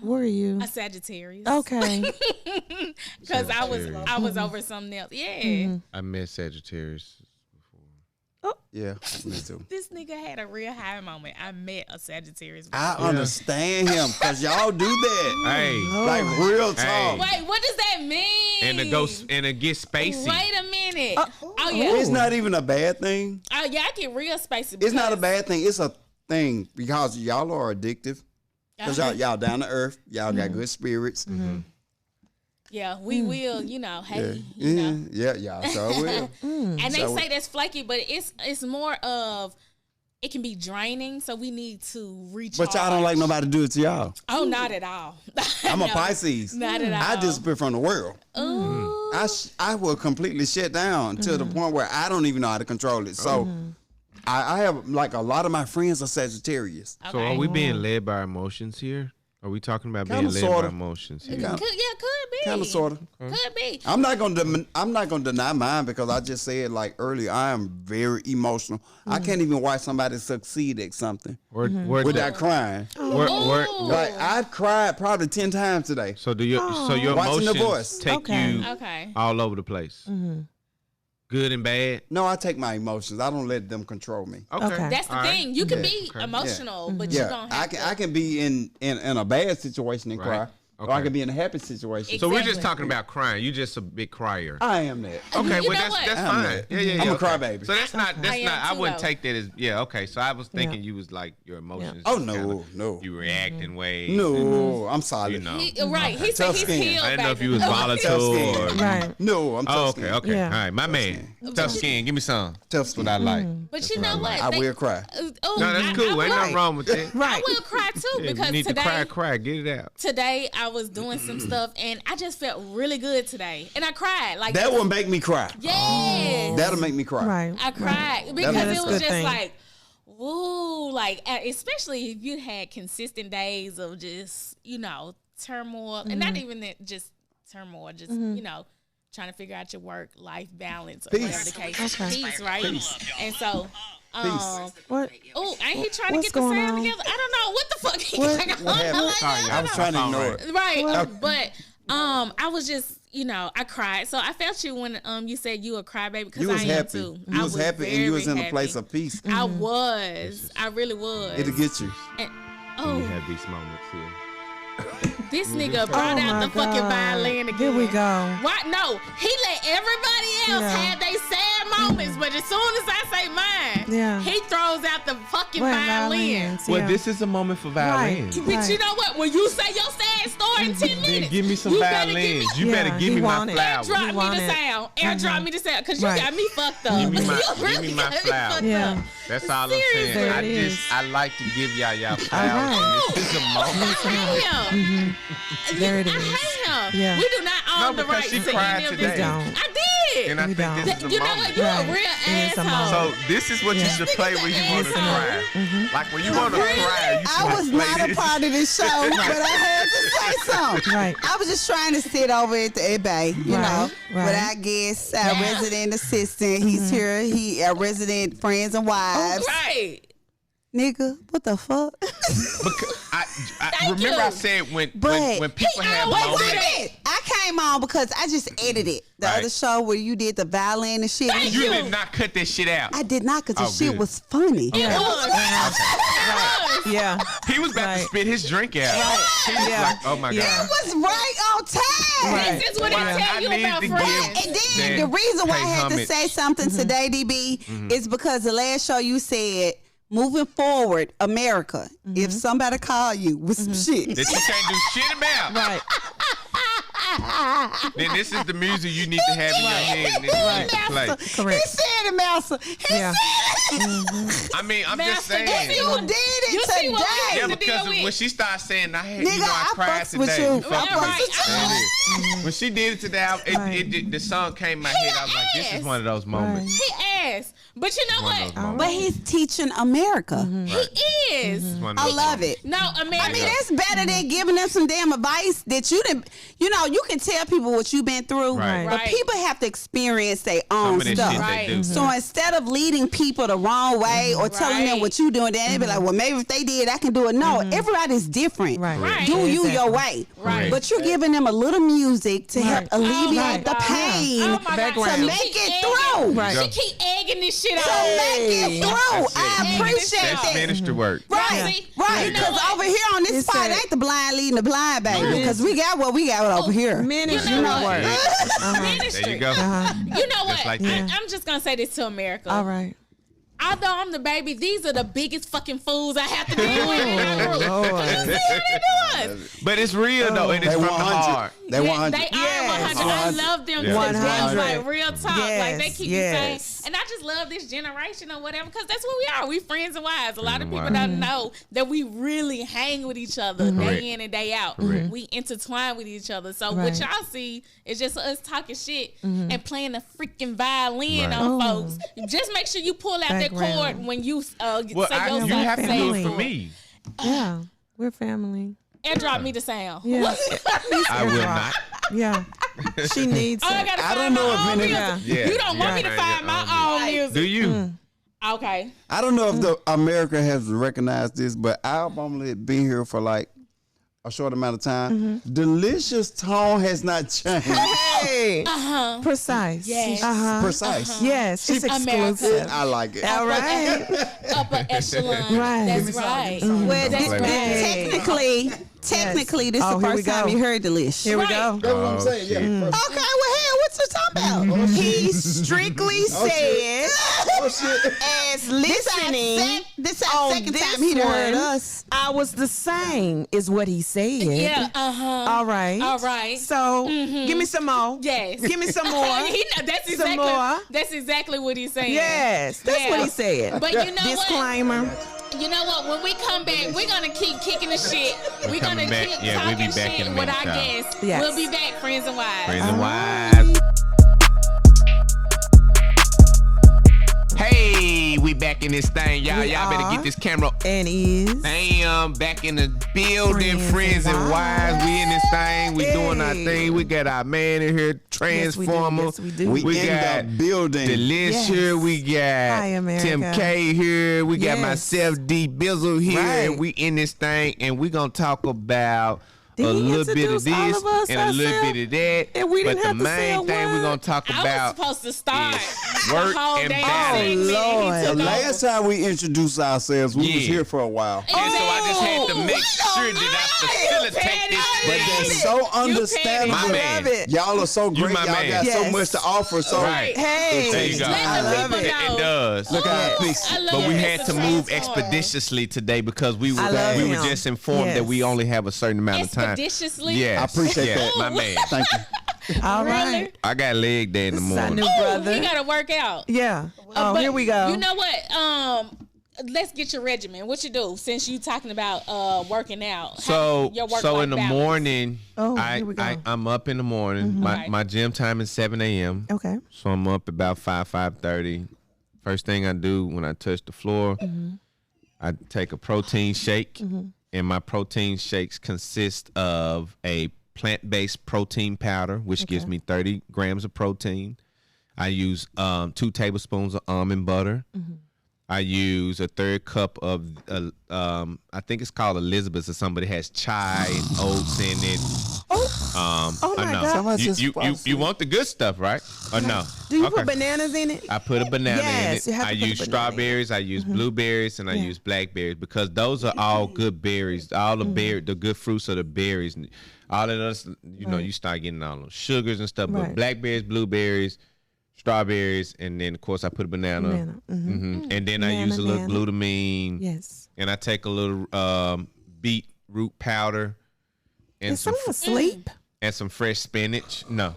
Where are you?
a Sagittarius.
Okay.
Because I was
Sagittarius.
over something else. Yeah.
I met Sagittarius.
Yeah, me too.
This nigga had a real high moment. I met a Sagittarius.
I understand him because y'all do that.
Hey,
Like real talk.
Hey.
Wait, what does that mean?
and it gets spacey.
Wait a minute. Oh yeah.
It's not even a bad thing.
Oh yeah, I get real spacey.
It's not a
because-
bad thing. It's a thing because y'all are addictive. Because y'all down to earth. Y'all got good spirits.
Yeah, we will. Hey,
Yeah, y'all sure will.
And they
So-
say that's flaky, but it's more of it can be draining. So we need to recharge.
But y'all don't like nobody to do it to y'all.
Oh, not at all.
I'm a
No,
Pisces.
Not at all.
I disappear from the world.
Ooh.
I will completely shut down to the point where I don't even know how to control it. So I have like a lot of my friends are Sagittarius.
So are we being led by emotions here? Are we talking about
Kinda,
being led
sorta.
by emotions here?
Kinda.
Could be.
Kind of, sort of.
Could be.
I'm not gonna deny mine because I just said like earlier I am very emotional. I can't even watch somebody succeed at something without crying. Like I've cried probably 10 times today.
so your
Watching The
emotions
Voice.
take
Okay.
you
Okay.
all over the place, good and bad.
No, I take my emotions. I don't let them control me.
Okay.
That's the
All right.
thing. You can
Yeah.
be
Okay.
emotional, but you
Yeah,
don't
I
have
can
to.
I can be in a bad situation and
Right.
cry, or I
Okay.
can be in a happy situation.
So we're just
Exactly.
talking about crying. You just a big crier.
I am that.
Okay,
You
well
know what?
that's
I'm
fine.
that.
Yeah.
I'm a
okay.
crybaby.
So that's not
I am
I
too,
wouldn't
though.
take that as okay. So I was thinking you was like your emotions.
Oh,
just
no,
kinda-
no.
You reacting way.
No, I'm solid.
You know.
Right. He said
Tough
he's
skin.
healed.
I didn't know if
baby.
you was volatile or.
Right.
No, I'm tough
Oh,
skin.
okay.
Yeah.
All right, my man. Tough skin. Give me some.
Tough
That's
skin.
what I like.
But you know what?
I
They-
will cry.
Oh,
No, that's cool. Ain't nothing wrong with that.
Right.
I will cry too
Yeah,
because
you need
today,
to cry. Get it out.
today I was doing some stuff and I just felt really good today, and I cried. Like
That will make me cry.
yes,
That'll make me cry.
Right.
I cried because
That's
it
a
was
good
just
thing.
like, woo, like especially if you had consistent days of just turmoil, and not even that just turmoil, just trying to figure out your work-life balance or whatever the case.
Okay.
Peace, right? And so.
What?
Oh, ain't he trying to
What's
get the
going
sound
on?
together? I don't know what the fuck he
What-
got
What happened?
on.
Sorry,
I was trying to ignore it.
Right, but I was just you know, I cried. So I felt you when you said you a crybaby because
You was
I am
happy.
too.
You
I
was happy and you was in
very
a place
happy.
of peace.
I was. I really was.
It'll get you.
And,
We
oh,
have these moments here.
this nigga brought
Oh
out
my
the fucking
God.
violin again.
Here we go.
Why? No, he let everybody else
Yeah.
have their sad moments, but as soon as I say mine,
Yeah.
he throws out the fucking
What,
violin.
violins?
Well,
Yeah.
this is a moment for violins.
Right.
But you know what? When you say your sad story in 10
Then
minutes,
give me some
you better give me-
violins. You
Yeah,
better give
he
me my
wanted-
flowers.
Drop
You
me
want
the
it.
sound. Airdrop me the sound. Because you
Right.
got me fucked up.
Give me my-
You
give me
really
my
got me
flowers.
fucked
Yeah.
up.
That's all I'm saying.
Seriously.
There
I
it
just
is.
I like to give y'all flowers.
right.
And this is a moment.
I hate him.
There it
I
is.
hate him.
Yeah.
We do not
No,
own the
because
rights
she
to
cried
any of
today.
this.
We don't.
I did.
And I
We
think
don't.
this is the
You know what?
moment.
You're
Right.
a real
It is a
asshole.
moment.
So this is what you should play when you want to
It's a
cry. Like when you want to cry, you should
I was
play
not a
this.
part of this show, but I had to say something.
Right.
I was just trying to sit over at the eBay, you
Right,
know.
right.
But I guess our resident assistant, he's here. He our resident friends and wives.
Right.
Nigga, what the fuck?
Because I
Thank
remember
you.
I said when
But
people
he
have
always
moments.
do that.
I came on because I just edited the
Right.
other show where you did the violin and shit.
Thank
You
you.
did not cut that shit out.
I did not because the
Oh,
shit
good.
was funny.
It was.
Yeah.
He was about to
Right.
spit his drink out. He was
Yeah.
like, "Oh my
Yeah.
god."
It was right on time.
Right.
This is what
Well,
I
I
tell you
need
about
to
friends.
give-
And then
that
the reason why I
pay
had
homage.
to say something today, DB, is because the last show you said, moving forward, America, if somebody call you with some shit,
That you can't do shit about.
Right.
Then this is the music you need to have in your head and this is to play.
he
Correct.
said it, Master. He
Yeah.
said
I mean, I'm just
Master,
saying.
it. You did it
You see what we
today.
Yeah,
have to
because
deal with.
when she started saying, "I had,
Nigga,
you know, I
I
cried
fucks with
today."
you.
You felt
I
me?
fucks with you.
There it is. When she did it today, the song came in my head. I was like, "This is
ass.
one of those moments."
He asked. But you know
One of
what?
those moments.
But he's teaching America.
He is.
It's one of
I
those
love
moments.
it.
No, America.
I mean, that's better than giving them some damn advice that you didn't. You know, you can tell people what you've been through,
Right.
but
Right.
people have to experience their
Some
own
of that
stuff.
shit
Right.
they do.
So instead of leading people the wrong way or telling them
Right.
what you doing, then they be like, well, maybe if they did, I can do it. No, everybody's different.
Right.
Right.
Do you
Exactly.
your way.
Right.
But you're giving them a little music to help
Right.
alleviate
right.
the
God.
pain.
Oh my
Background.
God.
To
She
make
keep
it
egging-
through.
Right.
She keep egging this shit
To
out.
make it through.
That's it.
I appreciate
That's
that.
ministry work.
Right,
Yeah.
right.
You know
Because
what?
over here on this
It's
part,
a-
ain't the blind leading the blind, baby. Because we got what we got over here.
Ministry
You know what?
work.
Ministry.
There you go.
You know what?
Just like that.
I'm just gonna say this to America.
All right.
Although I'm the baby, these are the biggest fucking fools I have to deal with in the group.
Lord.
You see how they doing?
But it's real though, and it's
They
from the
100.
heart.
They
Yeah,
100.
They are
Yes.
100. I love them.
Yeah.
100.
Like real talk. Like they
Yes,
keep
yes.
me saying. And I just love this generation or whatever because that's what we are. We friends and wives. A lot of
and
people
wives.
don't know that we really hang with each other
Correct.
day in and day out.
Correct.
We intertwine with each other. So
Right.
what y'all see is just us talking shit and playing a freaking violin
Right.
on folks. Just make sure you pull out that
Background.
cord when you
Well,
say your
you have to do
family.
it for me.
Yeah. We're family.
Airdrop me the sound.
Yeah.
I will not.
Yeah. She needs
Oh, I
it.
gotta
I
find
don't know
my
if
own
any-
music.
Yeah.
You don't want me to
Yeah.
find my own music.
Do you?
Okay.
I don't know if the America has recognized this, but I've only been here for like a short amount of time. Delicious tone has not changed.
Hey. Precise.
Yes.
Uh-huh.
Precise.
Yes. It's
America.
exclusive.
I like it.
All right.
Upper echelon.
Right.
That's right.
Well,
That's
Play with
right.
technically, this
Oh,
is the
here we
first time
go.
you heard Delish.
Here we
Right.
go.
That's what I'm
Oh,
saying.
shit.
Yeah.
Okay, well, hell, what you talking about? He strictly said,
Oh shit.
as
Listening
this is the
on
second
this
time he done heard
one,
us.
I was the same, is what he said.
Yeah.
All right.
All right.
So, give me some more.
Yes.
Give me some more.
That's
more.
exactly what he's saying.
Yes. That's
Yeah.
what he said.
But you know what?
Disclaimer.
You know what? When we come back, we're gonna keep kicking the shit. We're gonna
coming back.
keep
Yeah, we'll
talking
be back
shit
in a
with
minute,
our
y'all.
guests.
Yes.
We'll be back, friends and wives.
Friends and wives. Hey, we back in this thing, y'all.
We
Y'all better
are.
get this camera.
And is.
Damn, back in the building,
Friends
friends
and
and wives. We in this thing. We doing our
Hey.
thing. We got our man in here,
Yes, we do.
Transformer.
Yes, we do.
We in
got
the building.
Delish
Yes.
here. We got
Hi, America.
Tim K here. We got
Yes.
myself, D Bizzle here.
Right.
And we in this thing, and we gonna talk about
Did
a
he
little bit of
introduce all
this
of us
and a little
ourselves?
bit of that.
And we didn't
but
have
the
to say
main
a
thing we're
word?
gonna talk
I was
about
supposed to start the
work
whole
and
damn
balance.
segment.
Oh,
He
Lord.
took
The
over.
last time we introduced ourselves, we was
Yeah.
here for a while.
and so I just had to make sure that I facilitate this
But
thing.
they're so
My
understandable.
man.
Love it.
Y'all are so
You
great.
my
Y'all
man.
got so
Yes.
much to offer. So
Right.
Hey,
There you go.
I
Let the
love
people
it.
know.
It does.
look how I fix
I
it.
love
But we
it.
had
It's
to
a
move
transform.
expeditiously today because we
I love
were
him.
just informed that we
Yes.
only have a certain amount of time.
Expeditiously?
Yes.
I appreciate
yes,
that.
my man.
Thank you.
All
Really?
right.
I got leg day in the
This is our
morning.
new brother.
He gotta work out.
Yeah. Oh,
But
here we go.
You know what? Let's get your regimen. What you do since you talking about working out? Your work-life
So in the
balance.
morning,
Oh, here we go.
I'm up in the morning.
Right.
My gym time is 7 a.m.
Okay.
So I'm up about 5:30. First thing I do when I touch the floor, I take a protein shake, and my protein shakes consist of a plant-based protein powder, which gives me 30 grams of protein. I use 2 tablespoons of almond butter. I use a 1/3 cup of, I think it's called Elizabeth's, or somebody has chai and oats in it.
Oh
I
my
know.
God.
So much is
You
possible.
want the good stuff, right? Or no?
Do you
Okay.
put bananas in it?
I put a banana
Yes, you
in
have
it. I
to put a
use
banana in it.
strawberries, I use blueberries, and I
Yeah.
use blackberries because those are all good berries. All the the good fruits are the berries. All of us, you know, you start getting all those sugars and stuff. But
Right.
blackberries, blueberries, strawberries, and then of course I put a banana.
Banana.
And then I use a little
Banana.
glutamine.
Yes.
And I take a little beetroot powder and
Is
some
someone asleep?
and some fresh spinach. No.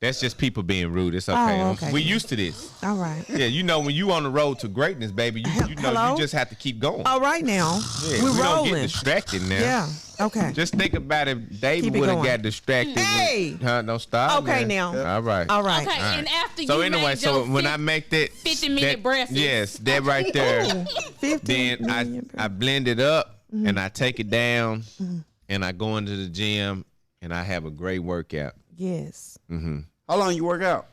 That's just people being rude. It's okay.
Oh, okay.
We used to this.
All right.
Yeah, you know when you on the road to greatness, baby, you know
Hello?
you just have to keep going.
All right now.
Yeah,
We're
we don't get
rolling.
distracted now.
Yeah. Okay.
Just think about if David
Keep it
would have
going.
got distracted.
Hey!
Don't stop.
Okay,
man.
now.
All right.
All right.
Okay,
All right.
and after
So
you
anyway,
made
so
your
when I make that
50-minute breakfast.
yes, that right there.
15
Then
million
I blend it up and I take it down and I go into the gym and I have a great workout.
Yes.
How long you work out?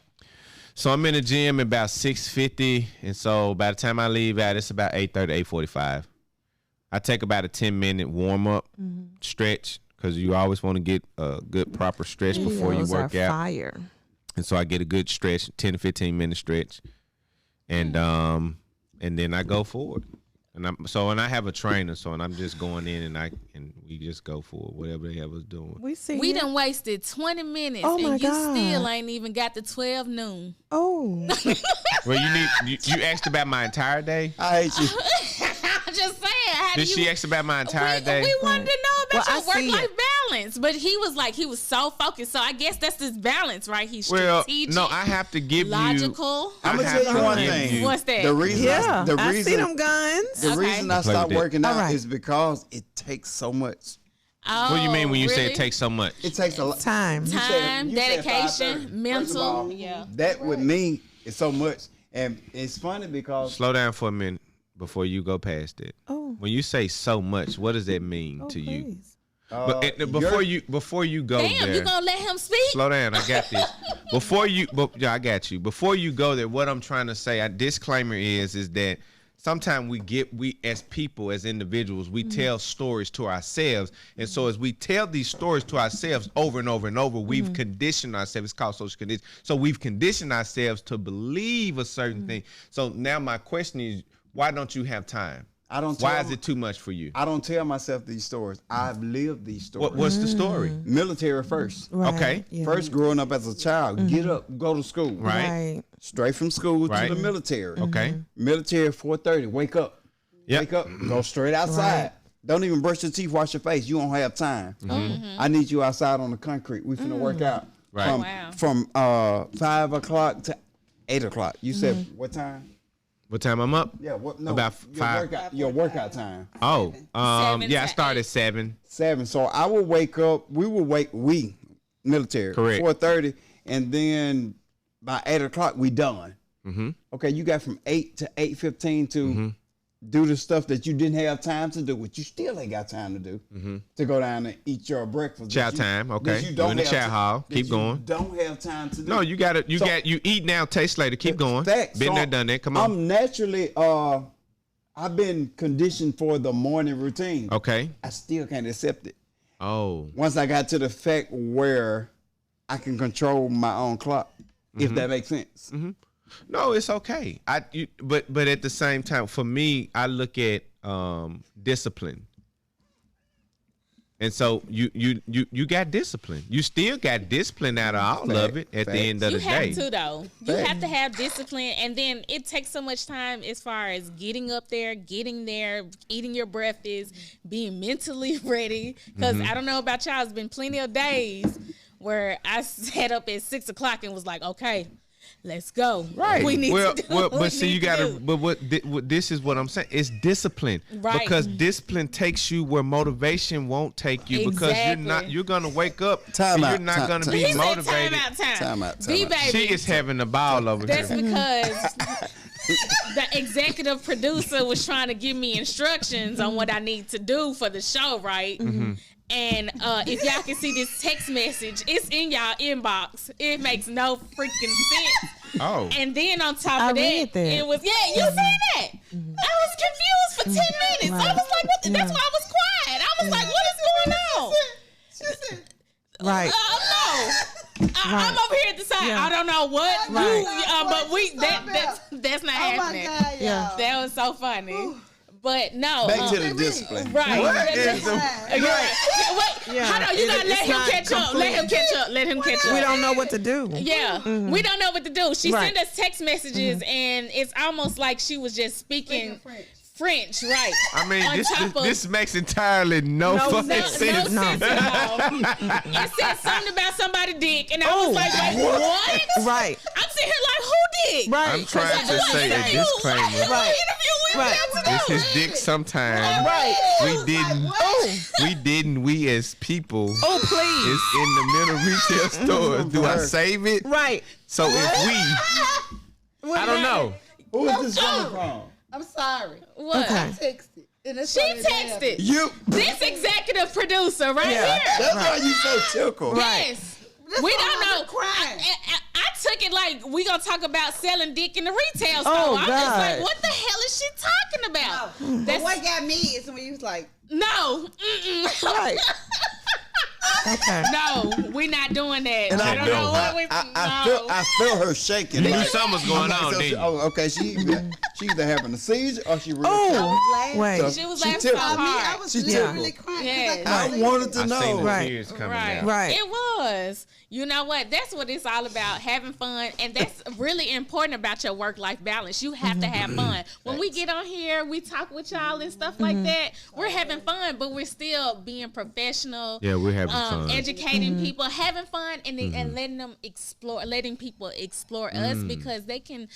So I'm in the gym at about 6:50, and so by the time I leave out, it's about 8:30, 8:45. I take about a 10-minute warm up stretch because you always want to get a good proper stretch before you
Videos
work
are
out.
Fire.
And so I get a good stretch, 10 to 15 minute stretch, and then I go forward. And I have a trainer, and I'm just going in and we just go for whatever they have us doing.
We see.
We
you.
done wasted 20 minutes
Oh, my
and you
God.
still ain't even got to 12 noon.
Oh.
Well, you asked about my entire day.
I hate you.
I'm just saying. How
Did
do
she
you,
ask about my entire day?
we wanted to know about
Well, I
your
see
work-life
it.
balance. But he was so focused. So I guess that's this balance, right? He's
Well,
strategic,
no, I have to give you.
logical.
I'm gonna
I
tell
have
you
to
one
give
thing.
you-
What's that?
The reason,
Yeah.
the
I
reason,
see them guns.
the
Okay.
reason I
Play
stopped
with it.
working out
All right.
is because it takes so much.
Oh,
What do you mean when you say
really?
it takes so much?
It takes a lot.
Time.
You said-
Time,
you said
dedication,
5:30. First of
mental.
all,
Yeah.
That with me is so much, and it's funny because
Slow down for a minute before you go past it.
Oh.
When you say so much, what does that mean to you?
Please.
But before you go
Damn,
there,
you gonna let him speak?
slow down. I got this. I got you. Before you go there, what I'm trying to say, disclaimer is that sometimes we as people, as individuals, we tell stories to ourselves, and so as we tell these stories to ourselves over and over and over, we've conditioned ourselves. It's called social conditioning. So we've conditioned ourselves to believe a certain thing. So now my question is, why don't you have time?
I don't.
Why
tell-
is it too much for you?
I don't tell myself these stories. I've lived these stories.
What's the story?
Military first.
Right.
Okay.
Yeah.
First, growing up as a child, get up, go to school.
Right.
Right.
Straight from school
Right.
to the military.
Okay.
Military 4:30. Wake up.
Yep.
Wake up. Go straight outside.
Right.
Don't even brush your teeth. Wash your face. You don't have time. I need you outside on the concrete. We finna work out.
Right.
From,
Wow.
from 5 o'clock to 8 o'clock. You said what time?
What time I'm up?
Yeah. What? No.
About
your
5.
Workout, your workout time.
Oh,
7
yeah, I
to
started
8.
7.
7. So I would wake up. We military.
Correct.
4:30, and then by 8 o'clock we done.
Mm-hmm.
Okay, you got from 8 to 8:15 to do the stuff that you didn't have time to do, which you still ain't got time to do. To go down and eat your breakfast.
Chow
that you-
time,
that
okay.
you
You
don't
in the
have
chow
ti-
hall.
that
Keep
you
going.
Don't have time to do.
No, you got it. You eat now, taste later. Keep going.
Facts.
Been
So
there, done that. Come on.
I'm naturally I've been conditioned for the morning routine.
Okay.
I still can't accept it.
Oh.
Once I got to the fact where I can control my own clock, if that makes sense.
No, it's okay. But at the same time, for me, I look at discipline. And so you got discipline. You still got discipline out of all of it at the end of
You
the day.
have to though. You have to have discipline, and then it takes so much time as far as getting up there, getting there, eating your breakfast, being mentally ready. Because I don't know about y'all, it's been plenty of days where I sat up at 6 o'clock and was like, okay, let's go.
Right.
We need to do what
but
we
see,
need
you
to
gotta.
do.
But what this is what I'm saying. It's discipline,
Right.
Because discipline takes you where motivation won't take you. Because
Exactly.
you're gonna wake up
Time
and
out,
you're not
time-
gonna
time-
be
He said
motivated.
time out.
Time out.
B-Baby.
She is having a ball over
That's
here.
because the executive producer was trying to give me instructions on what I need to do for the show, right? And if y'all can see this text message, it's in y'all inbox. It makes no freaking sense.
Oh.
And then on top
I
of that,
read that.
it was, you see that? I was confused for 10 minutes. I was like, what? That's why I was quiet. I was like, what is going on?
Right.
No. I'm over here at the side.
Yeah.
I don't know what
Right.
but that's not happening.
Yeah.
That was so funny. But no.
Back to the discipline.
Right.
What is the-
Right. Wait,
Yeah.
hold on. You gotta let
It's
him
not
catch up. Let him catch up. Let him catch up.
We don't know what to do.
Yeah, we don't know what to do. She
Right.
sent us text messages, and it's almost like she was just speaking French, right?
I mean,
On top of-
this makes entirely no fucking
no
sense.
sense at all. It said something about somebody's dick, and I was like, wait, what?
Right.
I'm sitting here like, who dick?
Right.
I'm trying to say a disclaimer.
Right.
Right.
It's his dick sometime.
Right.
We didn't. We as people.
Oh, please.
It's in the middle retail stores. Do I save it?
Right.
So if we, I don't know.
Who is this coming from?
I'm sorry.
What?
Okay.
Texted. And it's
She
funny to have
texted.
it.
You.
This executive producer right
Yeah.
here.
That's why you so tickled.
Yes.
That's
We
why
don't
I
know.
was crying.
I took it like we gonna talk about selling dick in the retail store.
Oh,
I'm just
God.
like, what the hell is she talking about?
But
That's
what got me is when he was like,
no. Mm-mm.
Right. Okay.
No, we not doing that.
And
I don't know what we.
I feel her shaking.
You knew
Like,
something was going
I'm like,
on,
so
didn't you?
oh, okay. She either having a seizure or she really.
Oh,
laughing.
wait.
She was
She
laughing so
tickled.
I
hard.
was
She
literally
tickled.
crying.
Yes.
I
I wanted to
I seen the
know.
Right.
tears coming
Right.
down.
Right.
It was. You know what? That's what it's all about, having fun. And that's really important about your work-life balance. You have to have fun. When we get on here, we talk with y'all and stuff like that. We're having fun, but we're still being professional.
Yeah, we're having fun.
Educating people, having fun, and letting them explore, letting people explore us because they can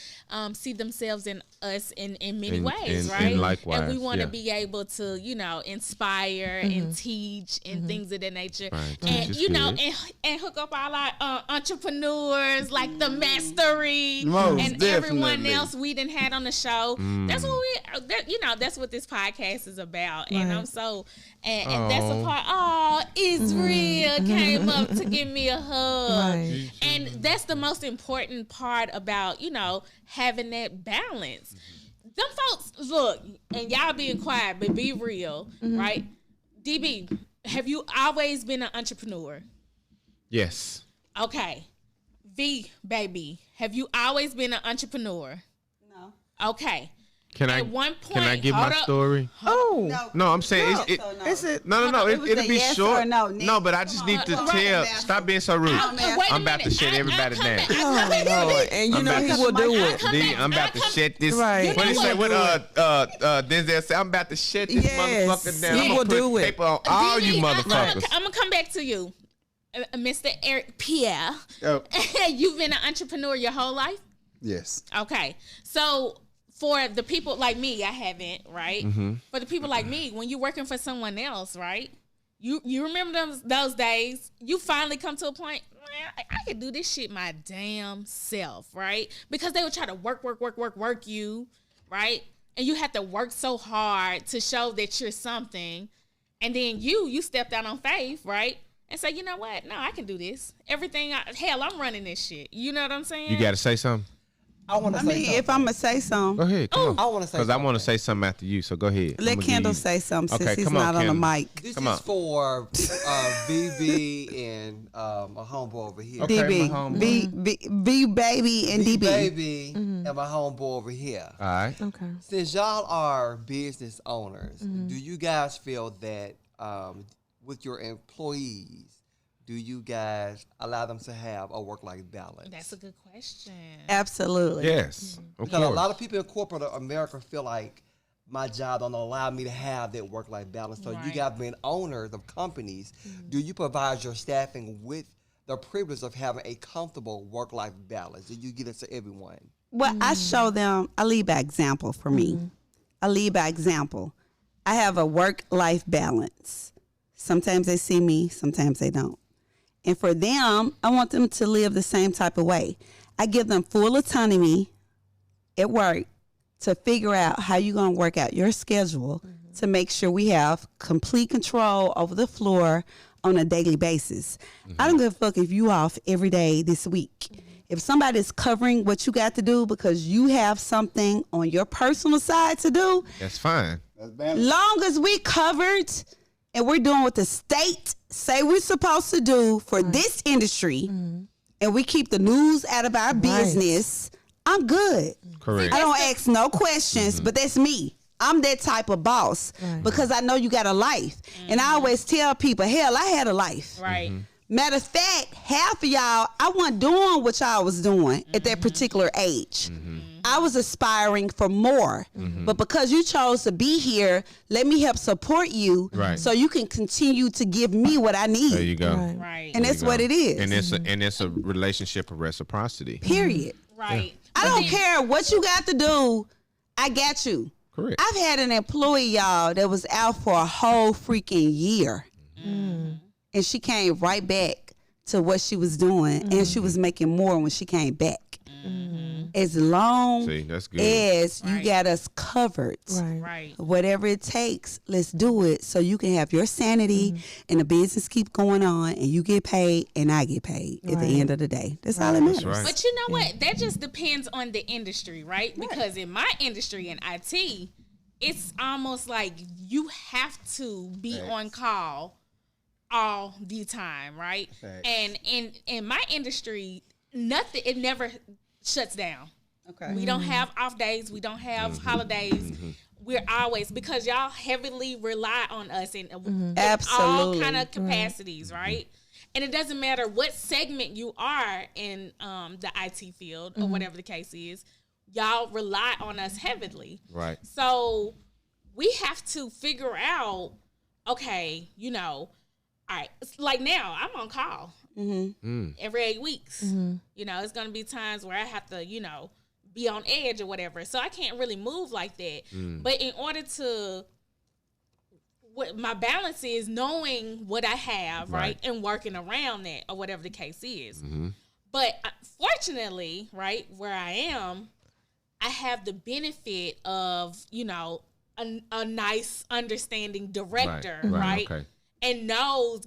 see themselves in us in many
And-
ways,
and
right?
likewise,
and we want to
yeah.
be able to, inspire and teach and things of that nature.
Right.
And
Teach is good.
and hook up all our entrepreneurs like the Mastery
Most
and everyone
definitely.
else we done had on the show. That's what that's what this podcast is about. And
Right.
I'm so and that's the
Aw.
part. Oh, Israel came up to give me a hug.
Right.
And that's the most important part about, having that balance. Them folks, look, and y'all being quiet, but be real, right? DB, have you always been an entrepreneur?
Yes.
Okay. V, baby, have you always been an entrepreneur?
No.
Okay.
Can
At
I
one point,
can I give
hold
my
up.
story?
Oh.
No.
No, I'm saying
No.
it.
So no.
Is it?
No.
It was
It'll
a
be
yes
short.
or no,
No,
Nick.
but I just need to
Right.
tell.
Right.
Stop being so rude.
Wait a
I'm about to
minute.
shut everybody
I'll come
down.
back. I'll come back.
Oh, Lord. And you
I'm
know
about
he
to-
will do
I'll
it.
come
D,
back.
I'm about to
I'll come-
shut this.
Right.
What
You
he
know
say?
what?
What Denzel say? I'm about to shut this
Yes.
motherfucker down.
He
I'm
will
gonna
do
put
it.
paper on all you motherfuckers.
I'm gonna come back to you, Mr. Eric Pierre.
Oh,
You've been an entrepreneur your whole life.
yes.
Okay, so for the people like me, I haven't, right?
Mm-hmm.
For the people like me, when you're working for someone else, right? You remember those days? You finally come to a point, man, I could do this shit my damn self, right? Because they would try to work you, right? And you have to work so hard to show that you're something. And then you stepped out on faith, right? And say, you know what? No, I can do this. Everything, hell, I'm running this shit. You know what I'm saying?
You got to say something.
I want to
I
say
mean,
something.
if I'm gonna say
Go
something,
ahead. Come on.
I want to say
Because I want to
something.
say something after you. So go ahead.
let
I'ma give
Kendall
you-
say something
Okay,
since he's
come on,
not on the
Kendall.
mic.
This
Come
is
on.
for VV and my homeboy over here.
Okay,
DB,
my homeboy.
B baby and
V
DB.
baby and my homeboy over here.
All right.
Okay.
Since y'all are business owners, do you guys feel that with your employees, do you guys allow them to have a work-life balance?
That's a good question.
Absolutely.
Yes. Of
Because a
course.
lot of people in corporate America feel like my job don't allow me to have that work-life balance. So you
Right.
guys being owners of companies, do you provide your staffing with the privilege of having a comfortable work-life balance? Do you get it to everyone?
Well, I show them, I lead by example for me. I lead by example. I have a work-life balance. Sometimes they see me, sometimes they don't. And for them, I want them to live the same type of way. I give them full autonomy at work to figure out how you're going to work out your schedule to make sure we have complete control over the floor on a daily basis. I don't give a fuck if you off every day this week. If somebody's covering what you got to do because you have something on your personal side to do,
That's fine.
That's bad.
long as we covered and we're doing what the state say we're supposed to do for this industry, and we keep the news out of our business, I'm good.
Correct.
I don't ask no questions, but that's me. I'm that type of boss because I know you got a life. And I always tell people, hell, I had a life.
Right.
Matter of fact, half of y'all, I wasn't doing what y'all was doing at that particular age. I was aspiring for more. But because you chose to be here, let me help support you
Right.
so you can continue to give me what I need.
There you go.
Right.
Right.
And that's what it is.
And it's a relationship of reciprocity.
Period.
Right.
I don't care what you got to do. I got you.
Correct.
I've had an employee, y'all, that was out for a whole freaking year. And she came right back to what she was doing. And she was making more when she came back. As long
See, that's good.
as you
Right.
got us covered.
Right.
Right.
Whatever it takes, let's do it so you can have your sanity and the business keep going on and you get paid and I get paid at the end of the day. That's all that matters.
right.
But you know what? That just depends on the industry, right? Because in my industry in IT, it's almost like you have to be on call all the time, right?
Facts.
And in my industry, it never shuts down.
Okay.
We don't have off days. We don't have holidays. We're always, because y'all heavily rely on us in all
Absolutely.
kind of capacities, right? And it doesn't matter what segment you are in the IT field or whatever the case is, y'all rely on us heavily.
Right.
So we have to figure out, okay, all right, it's like now I'm on call every 8 weeks. It's going to be times where I have to, be on edge or whatever. So I can't really move like that. But in order to, what my balance is knowing what I have, right? And working around that or whatever the case is. But fortunately, right, where I am, I have the benefit of, a nice, understanding director, right?
Okay.
And knows,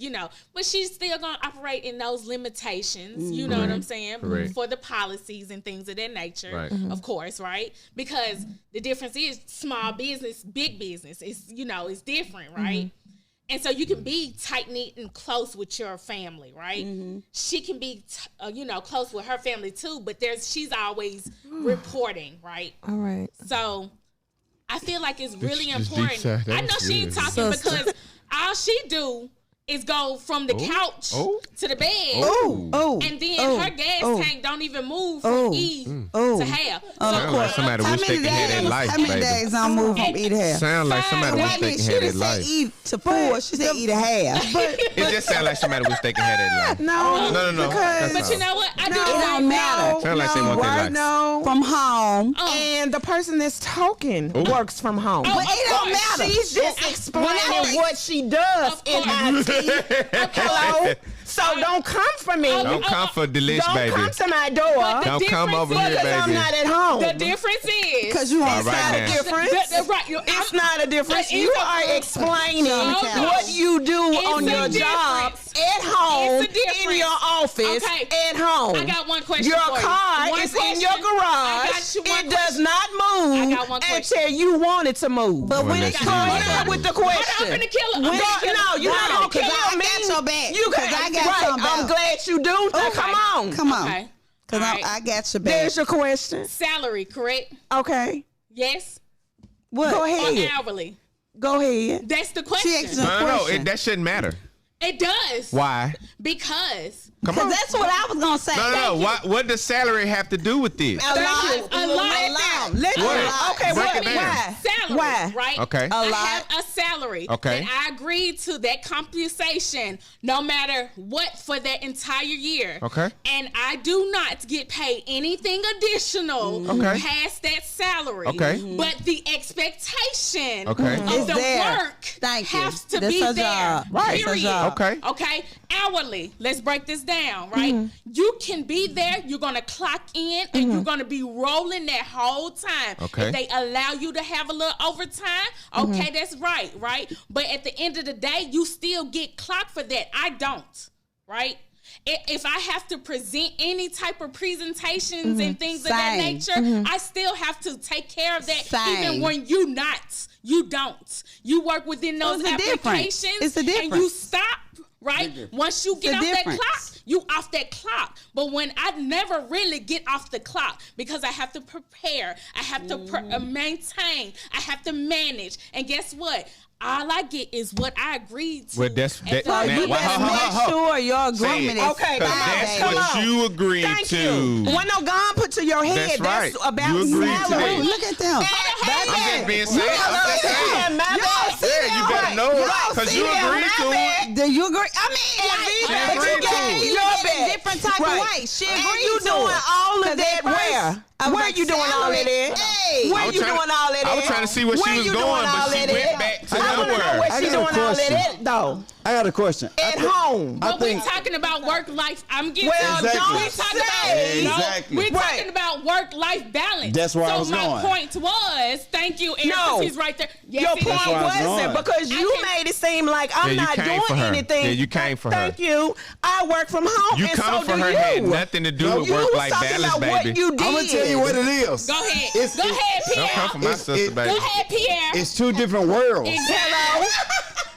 but she's still going to operate in those limitations, you know what I'm saying?
Correct.
For the policies and things of that nature,
Right.
of course, right? Because the difference is small business, big business. It's, it's different, right? And so you can be tight-knit and close with your family, right? She can be, close with her family too, but she's always reporting, right?
All right.
So I feel like it's really
this deep
important.
side, that
I know
was
she
good.
talking because all she do is go from the couch to the bed.
Oh,
And then her gas tank don't even move from E to half.
Sound like somebody wish they could have that life,
How many
baby.
days I move from E to half?
Sound like somebody wish
Wait a
they
minute,
could
she
have
didn't
that
say
life.
E to 4. She said E to half.
It just sound like somebody wish they could have that life.
No.
No.
Because
But you know what? I do
It
the
don't
same
matter.
thing.
Sound like they want their life.
No.
From home.
And the person that's talking works from home.
Oh,
But it don't matter.
She's just explaining what she does
Of
in
course.
IT. Hello? So don't come for me.
Don't come for Delish,
Don't
baby.
come to my door.
But the
Don't come
difference
over
is-
here, baby.
I'm not at home.
The difference is
Because you on
All right
Not
now.
a difference. It's not a difference.
But
You
it's
are
a-
explaining
Hold on.
what you do
It's
on
a
your job
difference.
at home,
It's a difference.
in your office,
Okay.
at home.
I got one question
Your
for you.
car
One
is in
question.
your
I
garage.
got you one
It does not move
I got one question.
until you want it to move.
But when
Well,
it
let's
Go
comes
see.
ahead with the
Hold on, I'm
question.
finna kill her. I'm
Go-
finna kill her.
no, you're not gonna
Because
kill
I
me.
got your back.
You
Because
got
I got
right.
your back.
I'm glad you do. Now,
Okay.
come on.
Come on.
Okay.
Because
All right.
I got your back.
There's your question.
Salary, correct?
Okay.
Yes.
What?
Go
Or
ahead.
hourly?
Go ahead.
That's the
She
question.
asked
No,
question.
that shouldn't matter.
It does.
Why?
Because
Come on.
Because that's what I was going to say.
No. What does salary have to do with this?
Thank you.
A lot.
Let's
What?
okay.
Break
What?
it down.
Why?
salary,
Why?
right?
Okay.
I
A lot.
have a salary.
Okay.
And I agreed to that compensation no matter what for that entire year.
Okay.
And I do not get paid anything additional
Okay.
past that salary.
Okay.
But the expectation
Okay.
of
It's
the
there.
work
Thank you.
has to
That's
be
her
there.
job. Right. That's her
Period.
job.
Okay.
Okay, hourly. Let's break this down, right? You can be there, you're gonna clock in, and you're gonna be rolling that whole time.
Okay.
If they allow you to have a little overtime, okay, that's right? But at the end of the day, you still get clocked for that. I don't, right? If I have to present any type of presentations and things of that
Same.
nature, I still have to take care of that.
Same.
Even when you don't. You work within those
it's a difference.
applications,
It's a
and you
difference.
stop. Right? Once you get
a
off that
difference.
clock, you off that clock. But when I never really get off the clock because I have to prepare, I have to maintain, I have to manage. And guess what? All I get is what I agreed to.
Well, that's
at
that.
the
man,
You
why-
better
hold,
make
hold, hold.
sure your
Say
agreement
it.
is okay.
Cause
Come on,
that's
come
what
on.
you agreed
Thank
to.
you. When no gun put to your head,
That's right.
about
You agreed to
salary.
that.
Look at them.
I'm just being said. I'm just saying.
My bad.
Yeah, you better know it because you agreed to it.
Do you agree? I mean,
She
but you
agreed to
gave
it.
you
Your
in
bad.
a different type
Right.
of way. She
And
agreed
you
to
doing
it.
all of
'Cause
that
at first,
where?
I was
Where
like,
you doing all of that?
Hey.
Where
I was
you
trying-
doing all of that?
I was trying to see where she
Where
was
you
going,
doing
but
all
she
of
went
that?
back to
I want to know
nowhere.
where
I
she
got a
doing all of
question.
that though.
I got a question.
At home.
I
But we
think-
talking about work-life. I'm getting
Well,
Exactly.
don't
we talking
say.
about
Exactly.
we're
Right.
talking about work-life balance.
That's where
so
I was
my
going.
point was, thank you, Eric,
No.
'cause he's right there. Yes,
Your
it
point
is.
where I was
wasn't
going.
because you
I can-
made it seem like
Yeah,
I'm
you
not
came
doing
for her.
anything.
Yeah, you came for her.
Thank you. I work from home.
You
and
coming
so
for
do
her
you.
had nothing to do with
You was
work-life
talking
balance,
about
baby.
what you did.
I'm gonna tell you what it is.
Go ahead.
It's-
Go ahead,
Don't
Pierre.
come for my sister,
it-
baby.
Go ahead, Pierre.
It's two different worlds.
Hello.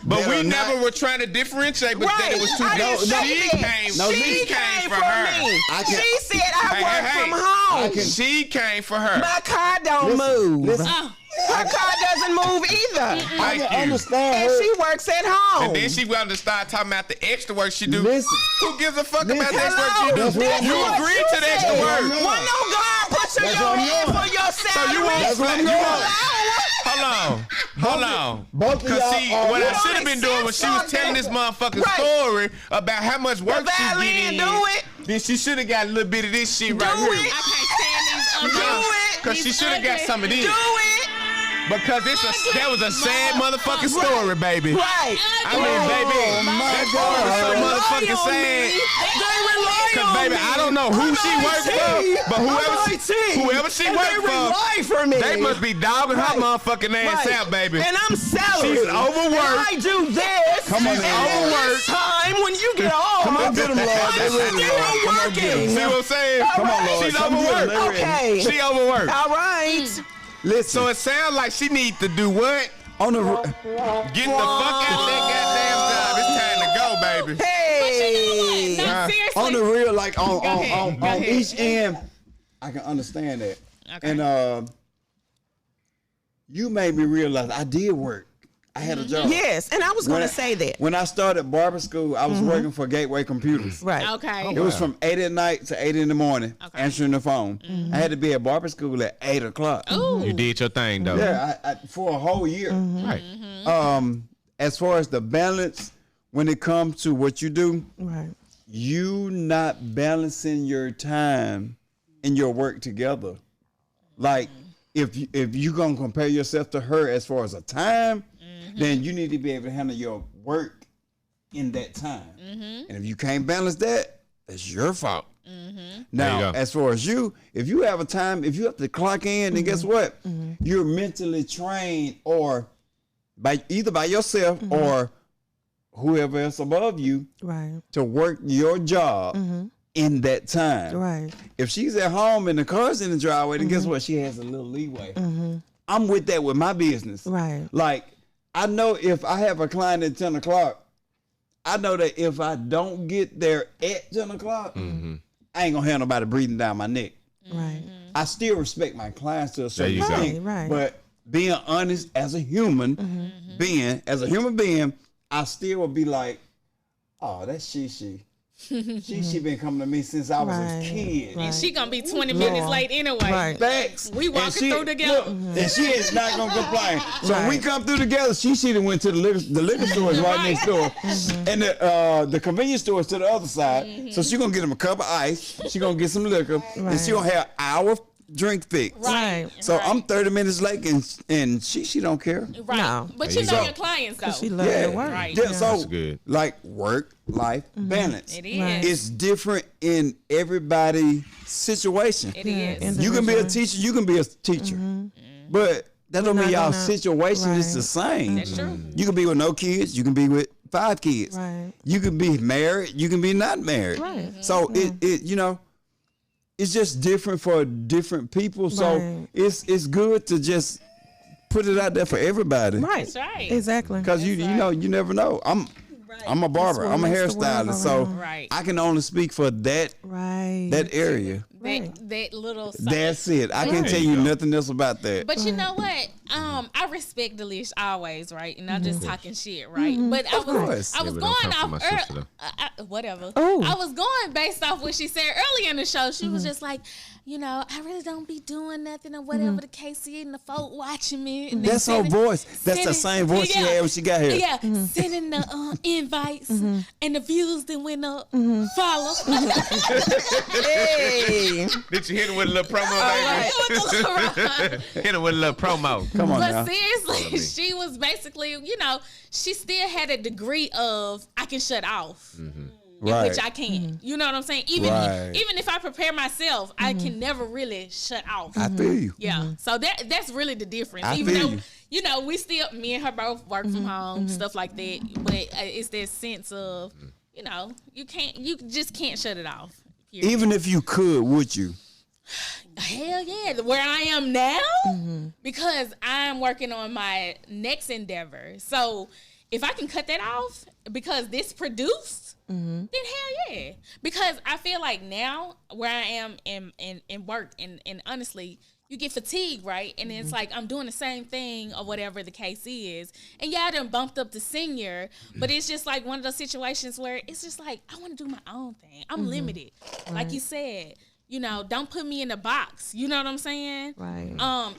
But
That
we
are
never
not-
were trying to differentiate, but that it was two
I
different.
didn't say
She
that.
came.
No,
she came for her.
me.
I can-
She said I
Hey,
work
hey, hey.
from home.
She came for her.
My car don't move.
Listen,
Oh,
My car doesn't move either.
I
Thank
can
you.
understand
And
her.
she works at home.
And then she wanted to start talking about the extra work she do.
Listen.
Who gives a fuck
Listen.
about the extra work
Hello.
she do?
That's what
You
I'm
agreed
doing.
to the extra
That's
work.
what I'm doing.
When no God put to
That's
your
what I'm
head
doing.
for your
So
salary.
you want
That's what I'm
you
doing.
want Hold on.
both of
Cause
y'all
see,
are-
what
You
I
don't
should have been doing when she was
accept
telling this motherfucking
Right.
story about how much work
The
she
violin,
getting,
do it.
then she should have got a little bit of this shit right
Do
here.
it.
I can't stand these
Do
ugly.
it.
Cause she should have got some of this.
Do it.
Because that was a sad motherfucking story, baby.
Right.
I mean, baby, that story was so motherfucking
Rely on
sad.
me. They rely
Cause
on
baby,
me.
I don't know who she
I'm
worked
IT.
for, but
I'm
whoever
IT.
she
And
worked
they
for,
rely for me.
they must be dogging her
Right.
motherfucking ass
Right.
out, baby.
And I'm salary.
She's overworked.
And I do this.
Come on,
and
now.
at
Overworked.
this time when you get off,
Come on, get 'em, Lord. They
I'm
ready,
still
Lord. Come on, get 'em.
working.
See what I'm saying?
All
Come on, Lord.
She's
Come get 'em.
overworked.
They ready.
Okay.
She overworked.
All right.
Listen.
So it sounds like she need to do what?
on the
Get the fuck out that goddamn job. It's time to go, baby.
Hey.
No, seriously.
on the real, like
ahead. Go
on
ahead.
each end, I can understand that.
Okay.
And you made me realize I did work. I had a job.
Yes, and I was going to say that.
When I started barber school, I was working for Gateway Computers.
Right.
Okay.
It was from 8 at night to 8 in the morning,
Okay.
answering the phone. I had to be at barber school at 8 o'clock.
Ooh.
You did your thing, though.
Yeah, I, for a whole year.
Right.
As far as the balance, when it comes to what you do,
Right.
you not balancing your time and your work together. Like if you gonna compare yourself to her as far as a time, then you need to be able to handle your work in that time. And if you can't balance that, that's your fault. Now,
There you go.
as far as you, if you have a time, if you have to clock in, then guess what? You're mentally trained, or either by yourself or whoever else above you,
Right.
to work your job in that time.
Right.
If she's at home and the car's in the driveway, then guess what? She has a little leeway. I'm with that with my business.
Right.
Like, I know if I have a client at 10 o'clock, I know that if I don't get there at 10 o'clock, I ain't gonna have nobody breathing down my neck.
Right.
I still respect my clients to a certain
you go.
extent,
Right.
but being honest as a human being, I still would be like, oh, that's she. She been coming to me since I was a
Right.
kid.
Right.
And she gonna be 20 minutes
Lord.
late anyway.
Right.
Facts.
We walking
And she-
through together.
look, and she is not gonna complain. So when we
Right.
come through together, she done went to the liquor store is right next door, and the convenience store is to the other side. So she gonna get him a cup of ice. She gonna get some liquor, and she gonna have our drink fixed.
Right.
So
Right.
I'm 30 minutes late, and she don't care.
Right.
No.
But
There
you
you
know
go.
your clients though.
She love
Yeah,
your work.
Right.
Yeah, so
That's good.
like work-life balance.
It is.
Right.
It's different in everybody's situation.
It is.
And
You can be a teacher, you can be a teacher, but that don't mean
not
y'all
gonna-
situation is the
right.
same.
That's true.
You can be with no kids, you can be with 5 kids.
Right.
You can be married, you can be not married.
Right.
So it you know, it's just different for different people. So
Right.
it's good to just put it out there for everybody.
Right.
That's right.
Exactly.
Because you know, you never know. I'm a barber.
what
I'm a
makes the world
hairstylist.
go
So
round.
Right.
I can only speak for that
Right.
area.
That little side.
That's it. I can't
There
tell
you
you
go.
nothing else about that.
But you know what? I respect Delish always, right? And I'm just talking shit, right? But
Of course.
I was
Yeah, but don't
going
come for my
off
sister,
whatever.
Ooh.
I was going based off what she said earlier in the show. She was just like, you know, I really don't be doing nothing or whatever the case is, and the folk watching me. And they
That's her
sending-
voice. That's the
sending-
same voice she had when she got here.
Yeah, sending the invites and the views that went up. Follow.
Hey.
Did you hit him with a little promo, baby? Hit him with a little promo.
Come on
But
now.
seriously, she was basically, you know, she still had a degree of I can shut off,
Right.
which I can't. You know what I'm saying? Even
Right.
even if I prepare myself, I can never really shut off.
I feel you.
Yeah, so that's really the difference.
I
Even
feel
though
you.
know we still, me and her both work from home, stuff like that. But it's that sense of, you know, you just can't shut it off. Period.
Even if you could, would you?
Hell yeah, where I am now, because I'm working on my next endeavor. So if I can cut that off because this produced, then hell yeah. Because I feel like now where I am in work, and honestly, you get fatigued, right? And it's like I'm doing the same thing or whatever the case is. And yeah, I done bumped up to senior, but it's just like one of those situations where it's just like I want to do my own thing. I'm limited, like you said. You know, don't put me in a box. You know what I'm saying?
Right.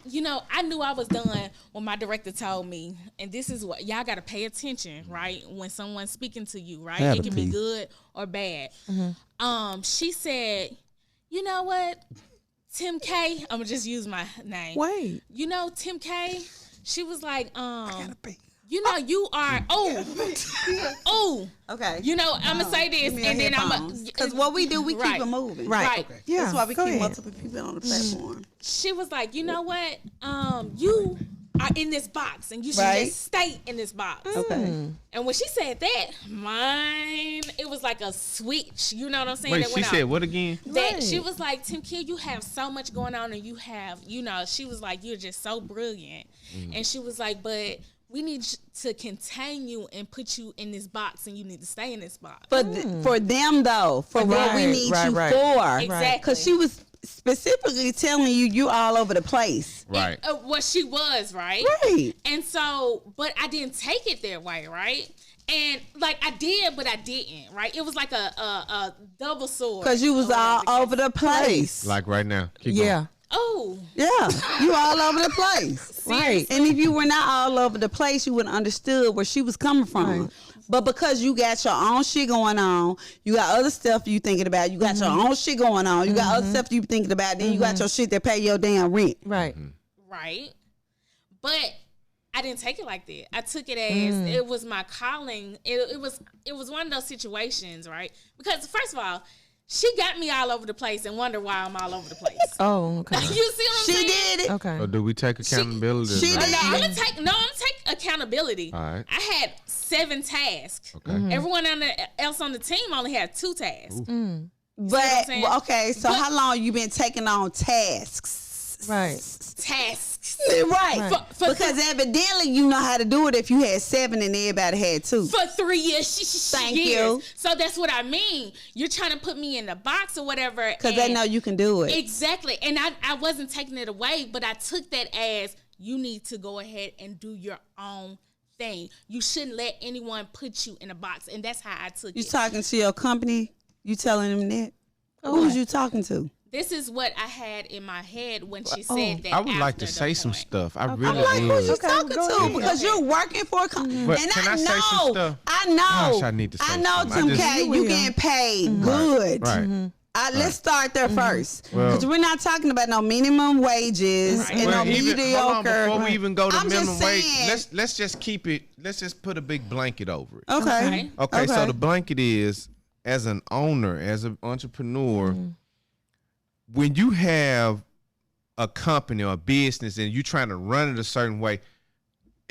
You know, I knew I was done when my director told me, and this is what y'all got to pay attention, right? When someone's speaking to you, right?
Have
It can be
to.
good or bad. She said, you know what, Tim K, I'm gonna just use my name.
Wait.
You know, Tim K, she was like, you know, you are, oh,
Okay.
you know, I'm gonna say this, and then I'm
Because what we do, we
Right.
keep it moving.
Right.
Right.
Okay.
Yeah.
That's why we
go
keep
ahead.
multiple people on the platform.
She was like, you know what? You are in this box, and you should
Right.
just stay in this box.
Okay.
And when she said that, it was like a switch. You know what I'm saying?
Wait,
that
she
went
said
off.
what again?
That
Right.
she was like, Tim Kidd, you have so much going on, and you have, you know, she was like, you're just so brilliant. And she was like, but we need to contain you and put you in this box, and you need to stay in this box.
But for them though, for what we
Right,
need
right,
you
right.
for,
Exactly.
because she was specifically telling you all over the place,
Right.
What she was, right?
right?
And so, but I didn't take it that way, right? And like I did, but I didn't, right? It was like a double sword.
Because you was
or
all
whatever
over the place.
Like right now. Keep
Yeah.
going.
Oh,
Yeah, you all over the place.
Right.
And if you were not all over the place, you would have understood where she was coming from.
Right.
But because you got your own shit going on, you got other stuff you thinking about, you got your own shit going on, you got other stuff you thinking about, then you got your shit that pay your damn rent.
Right.
right. But I didn't take it like that. I took it as it was my calling. It was one of those situations, right? Because first of all, She got me all over the place and wonder why I'm all over the place.
Oh, okay.
You see what I'm saying?
She did it.
Okay.
So do we take accountability?
she
or not?
did.
I'm gonna take accountability.
All right.
I had 7 tasks.
Okay.
Everyone else on the team only had 2 tasks.
But
I'm saying?
okay, so how long you been taking on tasks?
Right.
Tasks.
Right.
For
Because evidently you know how to do it if you had 7 and everybody had 2.
for 3 years.
Thank
years.
you.
So that's what I mean. You're trying to put me in the box or whatever.
Because they
and-
know you can do it.
Exactly. And I wasn't taking it away, but I took that as you need to go ahead and do your own thing. You shouldn't let anyone put you in a box. And that's how I took
You
it.
talking to your company? You telling them that? Who was you talking to?
This is what I had in my head when she said that.
I would like
after
to
the
say some
point.
stuff. I
I'm
really
like, who
would.
you talking
go
to?
ahead.
Because you're working for a company.
But
And
can
I
I say
know,
some stuff?
I know.
Gosh, I need to say
I know,
something. I
Tim
just-
K,
You
you
will.
getting paid good.
Right.
Let's start there first.
Well-
Because we're not talking about no minimum wages and
Well,
no
even, hold on,
mediocre.
before we even go to
I'm just
minimum wage,
saying-
let's just keep it. Let's just put a big blanket over it.
Okay.
Okay, so
Okay.
the blanket is, as an owner, as an entrepreneur, when you have a company or a business and you trying to run it a certain way,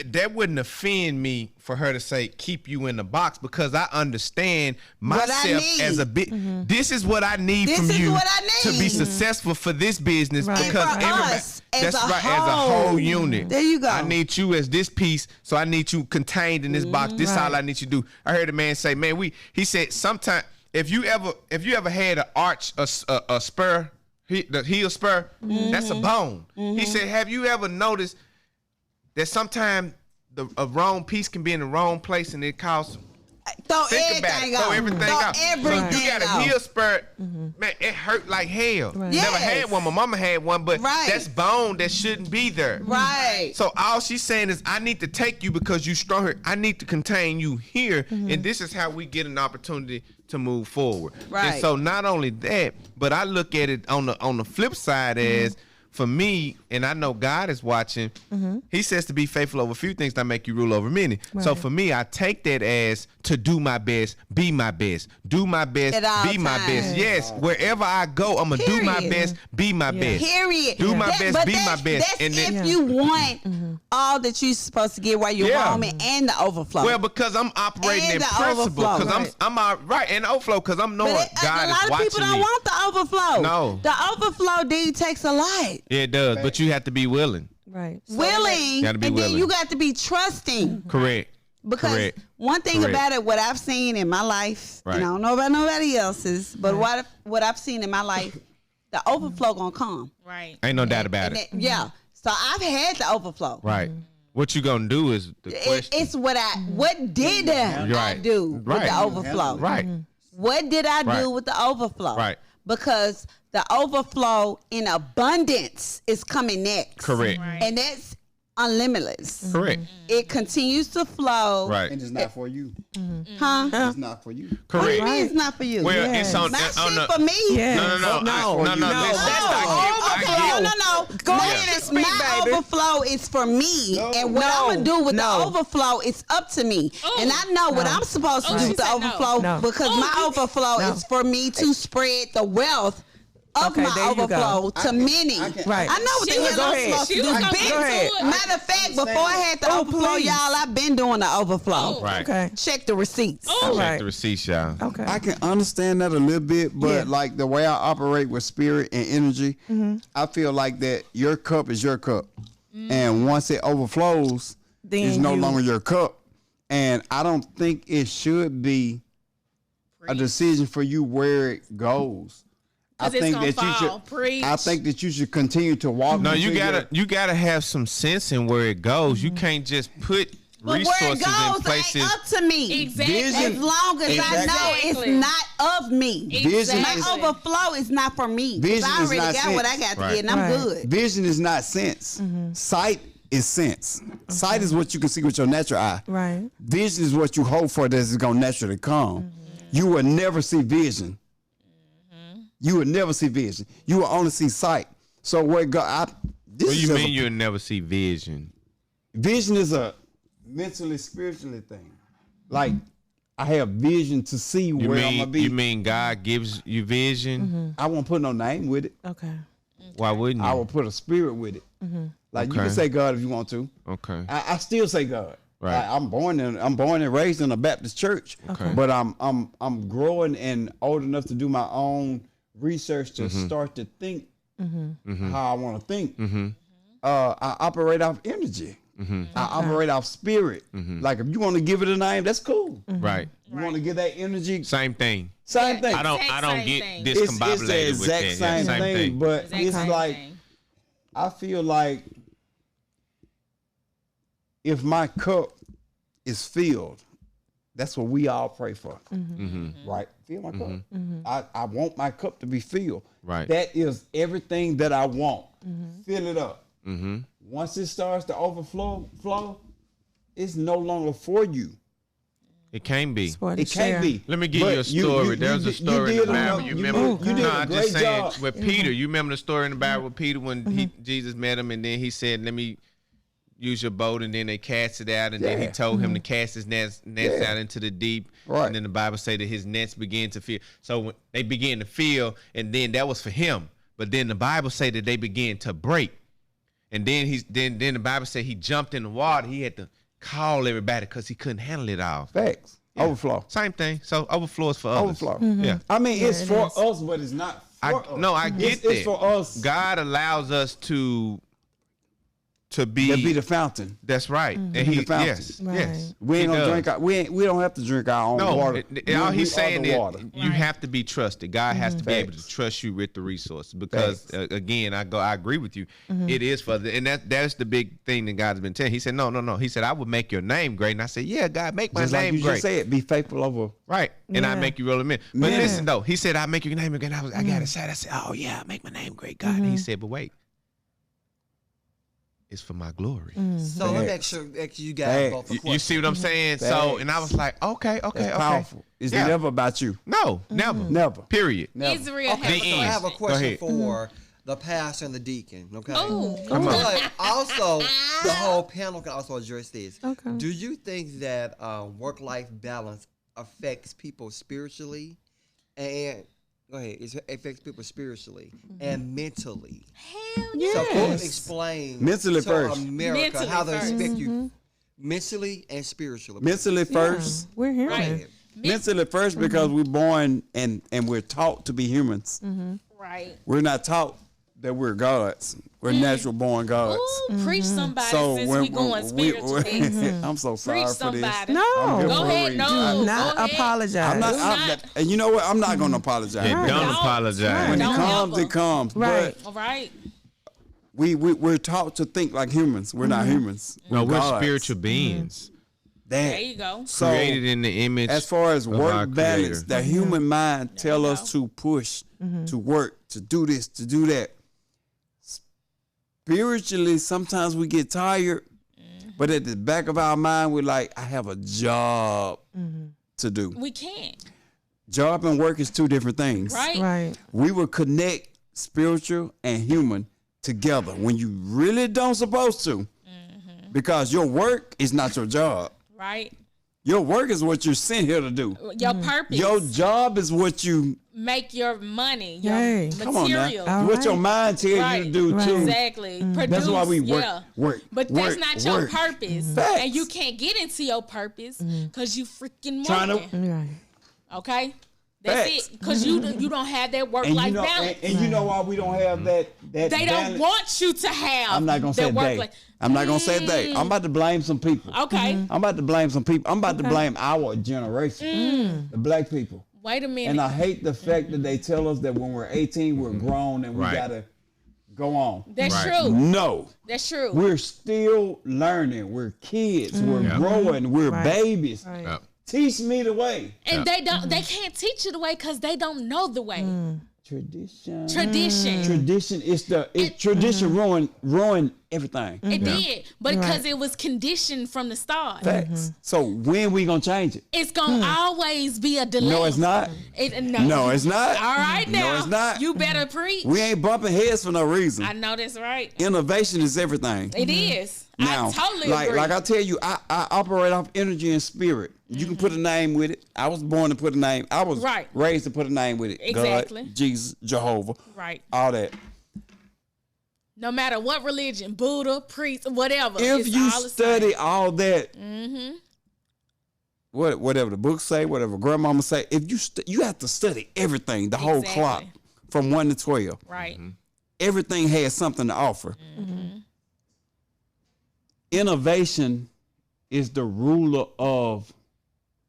that wouldn't offend me for her to say keep you in the box, because I understand
What I
myself
need.
as a bit. This is what I need
This
from
is
you
what I
to be
need.
successful for this business,
Right.
because
And for
everybody,
us as
that's
a
right, as a
whole.
whole unit.
There you go.
I need you as this piece, so I need you contained in this box. This is all I need you to do. I heard a man say, man, he said sometime if you ever had an arch, a spur, the heel spur, that's a bone. He said, have you ever noticed that sometimes a wrong piece can be in the wrong place and it causes
Throw
think about
everything
it.
out.
Throw everything
Throw
out.
everything
So you got a
out.
heel spur, man, it hurt like hell.
Right.
Never
Yes.
had one. My mama had one, but
Right.
that's bone that shouldn't be there.
Right.
So all she's saying is, I need to take you because you strong here. I need to contain you here, and this is how we get an opportunity to move forward.
Right.
And so not only that, but I look at it on the flip side as, for me, and I know God is watching, he says to be faithful over a few things that make you rule over many. So for me, I take that as to do my best, be my best, do my best,
At all
be my best.
times.
Yes, wherever I go, I'm going to do my
Period.
best, be my best.
Period.
Do my best,
but
be my
that's-
best.
That's
And then-
if you want all that you're supposed to get while you're
Yeah.
roaming and the overflow.
Well, because I'm operating
And
in
the
principle,
overflow.
because
Right.
I'm right, and overflow, because I'm knowing
but
God
a
is
lot of
watching
people don't
me.
want the overflow.
No.
The overflow deed takes a lot.
Yeah, it does, but you have to be willing.
Right.
Willing,
Gotta be
and
willing.
then you got to be trusting.
Correct.
Because
Correct.
one thing
Correct.
about it, what I've seen in my life,
Right.
and I don't know about nobody else's, but what I've seen in my life, the overflow gonna come.
Right.
Ain't no doubt about
And
it.
then- yeah. So I've had the overflow.
Right. What you gonna do is the question.
It's what did I
Right.
do with
Right.
the overflow?
Right.
What did I
Right.
do with the overflow?
Right.
Because the overflow in abundance is coming next.
Correct.
Right.
And that's unlimitless.
Correct.
It continues to flow.
Right.
And it's not for you.
Huh?
It's not for you.
What do
Correct.
you mean it's not for you?
Well,
Yes.
it's on
Not
on
shit
the.
for me.
Yes.
No.
No,
No.
no.
That's
Oh,
I
okay.
get.
No.
Go
Not
ahead and
it's
speak,
my
baby.
overflow is for me.
No.
And what
No.
I'm going to do with
No.
the overflow is up to me.
Oh.
And I know what
No.
I'm supposed to
Oh,
do
she
with the
said no.
overflow
No.
because
Oh,
my
you-
overflow
No.
is for me to spread the wealth of
Okay,
my
there you go.
overflow to many.
Right.
I know what the
She was
hell I'm
gonna-
supposed
she
to
was
do.
gonna
Been-
get
Go ahead.
to it.
Matter of fact, before I had the
Oh,
overflow,
please.
y'all, I've been doing the overflow.
Oh.
Right.
Okay.
Check the receipts.
Oh.
Check
Right.
the receipts, y'all.
Okay.
I can understand that a little bit, but
Yeah.
like the way I operate with spirit and energy, I feel like that your cup is your cup. And once it overflows,
Then
it's no
you-
longer your cup. And I don't think it should be a decision for you where it goes. I
'Cause it's
think
gonna
that you
fall.
should.
Preach.
I think that you should continue to walk.
No,
into
you gotta have some sense in where it goes. You can't just put
But where it
resources in
goes
places.
ain't up to me.
Exactly.
As long as I know it's
Exactly.
not of me.
Vision
My
is,
overflow is not for me. 'Cause
Vision
I
is
already
not
got what I
sense.
got to
Right.
get, and I'm
Right.
good.
vision is not sense. Sight is sense. Sight is what you can see with your natural eye.
Right.
Vision is what you hope for that is going to naturally come. You will never see vision. You will never see vision. You will only see sight. So where God, this
What do
is
you
just
mean you'll never see vision?
vision is a mentally spiritually thing. Like I have vision to see
You
where I'm gonna
mean
be.
you mean God gives you vision?
I won't put no name with it.
Okay.
Why wouldn't you?
I will put a spirit with it. Like you can
Okay.
say God if you want to.
Okay.
I still say God.
Right.
I'm born and raised in a Baptist church.
Okay.
But I'm growing and old enough to do my own research to start to think how I want to think. I operate off energy. I operate off spirit. Like if you want to give it a name, that's cool.
Right.
You want to give that energy,
Same thing.
same thing.
I don't
Same
get
thing.
It's
discombobulated
the
with
exact
that.
same,
Yeah,
thing, but
Exact
it's
same
like
thing.
I feel like if my cup is filled, that's what we all pray for, right? Fill my cup. I want my cup to be filled.
Right.
That is everything that I want. Fill it up. Once it starts to flow, it's no longer for you.
It can't be.
For the
It can't
share.
be.
Let me give
But
you a story. There's a story in
did
the Bible. You remember?
You did
No,
a
I'm
great
just saying
job.
with Peter. You remember the story in the Bible with Peter when Jesus met him, and then he said, "Let me use your boat," and then they cast it out, and then he
Yeah.
told him to cast his nets
Yeah.
out into the deep.
Right.
And then the Bible say that his nets began to fill. So when they began to fill, and then that was for him. But then the Bible say that they began to break, and then then the Bible say he jumped in the water. He had to call everybody because he couldn't handle it all.
Facts.
Yeah.
Overflow.
Same thing. So overflow is for others.
Overflow.
Yeah.
I mean, it's
it
for
is.
us, but it's not for us.
No, I get that.
It's for us
God allows us to be.
to be the fountain.
That's right. And
Be
he
the fountain.
yes,
Right.
yes.
We
he
ain't gonna
does.
drink our, we don't have to drink our own
No,
water.
all
We
he's
are
saying
the
is
water.
you have to be trusted. God has to be able to
Facts.
trust you with the resources because
Facts.
again, I agree with you. It is for the, and that's the big thing that God has been telling. He said, no. He said, I would make your name great. And I said, yeah, God, make my
Just like
name
you
great.
just said, be faithful over.
Right. And I
Yeah.
make you roll them in. But
Yeah.
listen though, he said, I make your name again. I got excited. I said, oh yeah, make my name great, God. And he said, but wait. It's for my glory.
So let me
Facts.
ask you guys
Facts.
both a
You
question.
see what I'm saying? So,
Facts.
and I was like, okay.
That's powerful. It's never about you.
No, never.
Never.
Period.
Never.
Israel
Okay,
has
so
a
I have a
question.
question
ahead.
for the pastor and the deacon. Okay.
Oh,
Come on.
But also, the whole panel can also address this.
Okay.
Do you think that work-life balance affects people spiritually, and go ahead, it affects people spiritually and mentally?
hell
So
yeah.
can you explain
Mentally
to
first.
America
Mentally
how they
first.
expect you mentally and spiritually?
Mentally first.
Yeah, we're human.
Right.
Mentally first because we're born and we're taught to be humans.
Right.
We're not taught that we're gods. We're natural born gods.
Ooh, preach somebody
So
since
when
we going spiritual.
I'm so sorry
Preach
for this.
somebody.
No.
I'm
Go
here
ahead.
for
No.
Do not
go ahead.
apologize.
I'm not,
Do
I'm
not.
not- and you know what? I'm not going to apologize.
Yeah, don't
Don't.
apologize.
When
Don't
it comes,
ever.
it comes.
Right.
All right.
But we're taught to think like humans. We're not humans.
No, we're
gods.
spiritual beings
There
That.
you go.
So
created in the image.
as far as
of our
work balance,
Creator.
the human mind tell
you
us to push, to work, to do this, to do that. Spiritually, sometimes we get tired, but at the back of our mind, we're like, I have a job to do.
We can't.
Job and work is two different things.
Right.
Right.
We will connect spiritual and human together when you really don't supposed to, because your work is not your job.
Right.
Your work is what you're sent here to do.
Your purpose.
Your job is what you
make your money. Your
Yay.
come on now.
material.
All
What your
right.
mind tells you to
Right.
do too.
Exactly. Produce,
That's why we work,
yeah.
work.
But that's
work,
not your
work.
purpose.
Facts.
And you can't get into your purpose because you freaking
Trying to-
working.
Right.
Okay? That's
Facts.
it. Because you don't have that
And
work-life
you know,
balance.
and you know why we don't have that.
They don't
balance?
want you to have
I'm not gonna say
that
they.
work-life.
I'm not gonna say they. I'm about to blame some people.
Okay.
I'm about to blame some people. I'm about to blame our generation, the black people.
Wait a minute.
And I hate the fact that they tell us that when we're 18, we're grown and we
Right.
gotta go on.
That's
Right.
true.
No,
That's true.
we're still learning. We're kids. We're
Yeah.
growing. We're
Right.
babies.
Right.
Yeah.
Teach me the way.
And they can't teach you the way because they don't know the way.
Tradition.
Tradition.
Tradition is tradition ruin everything.
It did. But because it was conditioned from the start.
Facts. So when we gonna change it?
It's gonna always be a delay.
No, it's not. No, it's not.
All right now.
No, it's not.
You better preach.
We ain't bumping heads for no reason.
I know that's right.
Innovation is everything.
It is.
Now,
I totally
like
agree.
I tell you, I operate off energy and spirit. You can put a name with it. I was born to put a name. I was
Right.
raised to put a name with it.
Exactly.
God, Jesus, Jehovah,
Right.
all that.
No matter what religion, Buddha, priest, whatever.
If
it's
you
all the
study
same.
all that, whatever the books say, whatever grandmama say, if you have to study everything, the whole
Exactly.
clock from 1 to 12.
Right.
Everything has something to offer. Innovation is the ruler of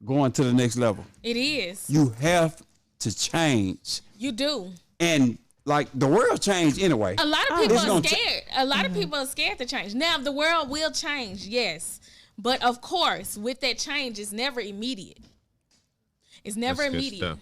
going to the next level.
It is.
You have to change.
You do.
And like the world changed anyway.
A lot of people
It's
are
gonna
scared. A lot of people are scared to change. Now, the world will change, yes. But of course, with that change, it's never immediate. It's never
That's good
immediate.
stuff.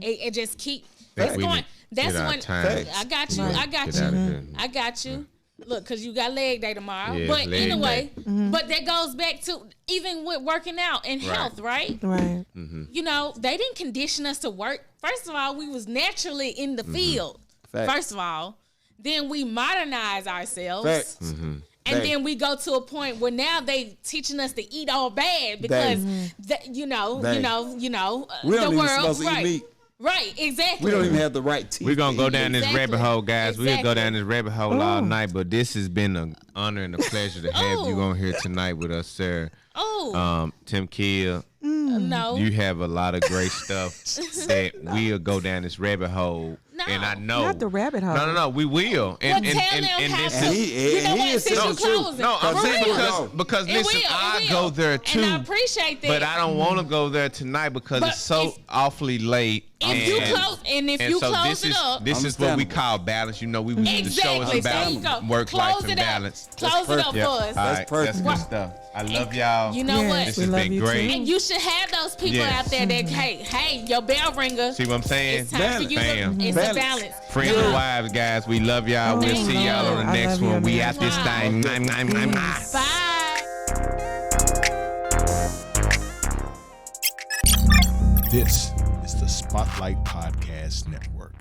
It just keep.
Think
It's
we
going.
need to
That's
get our
when
time.
I got you.
Right.
I got
Get out of
you.
here.
I got you. Look, cause you got leg day tomorrow.
Yeah,
but
leg
anyway,
day.
but that goes back to even with working out and
Right.
health, right?
Right.
You know, they didn't condition us to work. First of all, we was naturally in the field.
Facts.
First of all, then we modernize ourselves.
Facts.
And
Facts.
then we go to a point where now they teaching us to eat all bad because, you know,
They.
the
We don't even
world,
supposed to eat
right?
meat.
Right, exactly.
We don't even have the right teeth.
We're gonna
to
go
eat
down
it.
this
Exactly.
rabbit hole, guys. We'll go
Exactly.
down this rabbit hole all night, but this has been an honor and a pleasure to have you
Oh.
on here tonight with us, sir.
Oh
Tim Kill,
no,
you have a lot of great stuff that we'll go down this rabbit hole.
No.
And I know
Not the rabbit hole.
No, we will.
well, tell them how
this
to.
is
he-
You know
he
what?
is
Since
telling
you
the truth.
closing,
no, I'm
for
saying
real.
because
It
listen,
will,
I
it
go
will.
there too.
And I appreciate that.
But I don't want to go there tonight because
But
it's so
if-
awfully late.
If you close, and if you
so
close
this
it
is
up,
this is what we
Understandable.
call balance. You know, we the show
exactly.
is
There
about
you go.
work
Close
life and
it up.
balance.
Close it up
perfect.
for us.
All right,
That's perfect.
That's good stuff. I love y'all.
You know
Yes,
what?
This
we
has
love
been
you
great.
too.
And you should have those people
Yes.
out there that, hey, your bell ringer.
See what I'm saying?
It's time for you
Bam.
to. It's
Balance.
a balance.
Friends
Now,
and wives, guys, we love y'all. We'll
Thank
see y'all
you.
on the
I
next
love you,
one. We
man.
out this
Wow.
thing.
Bye.
This is the Spotlight Podcast Network.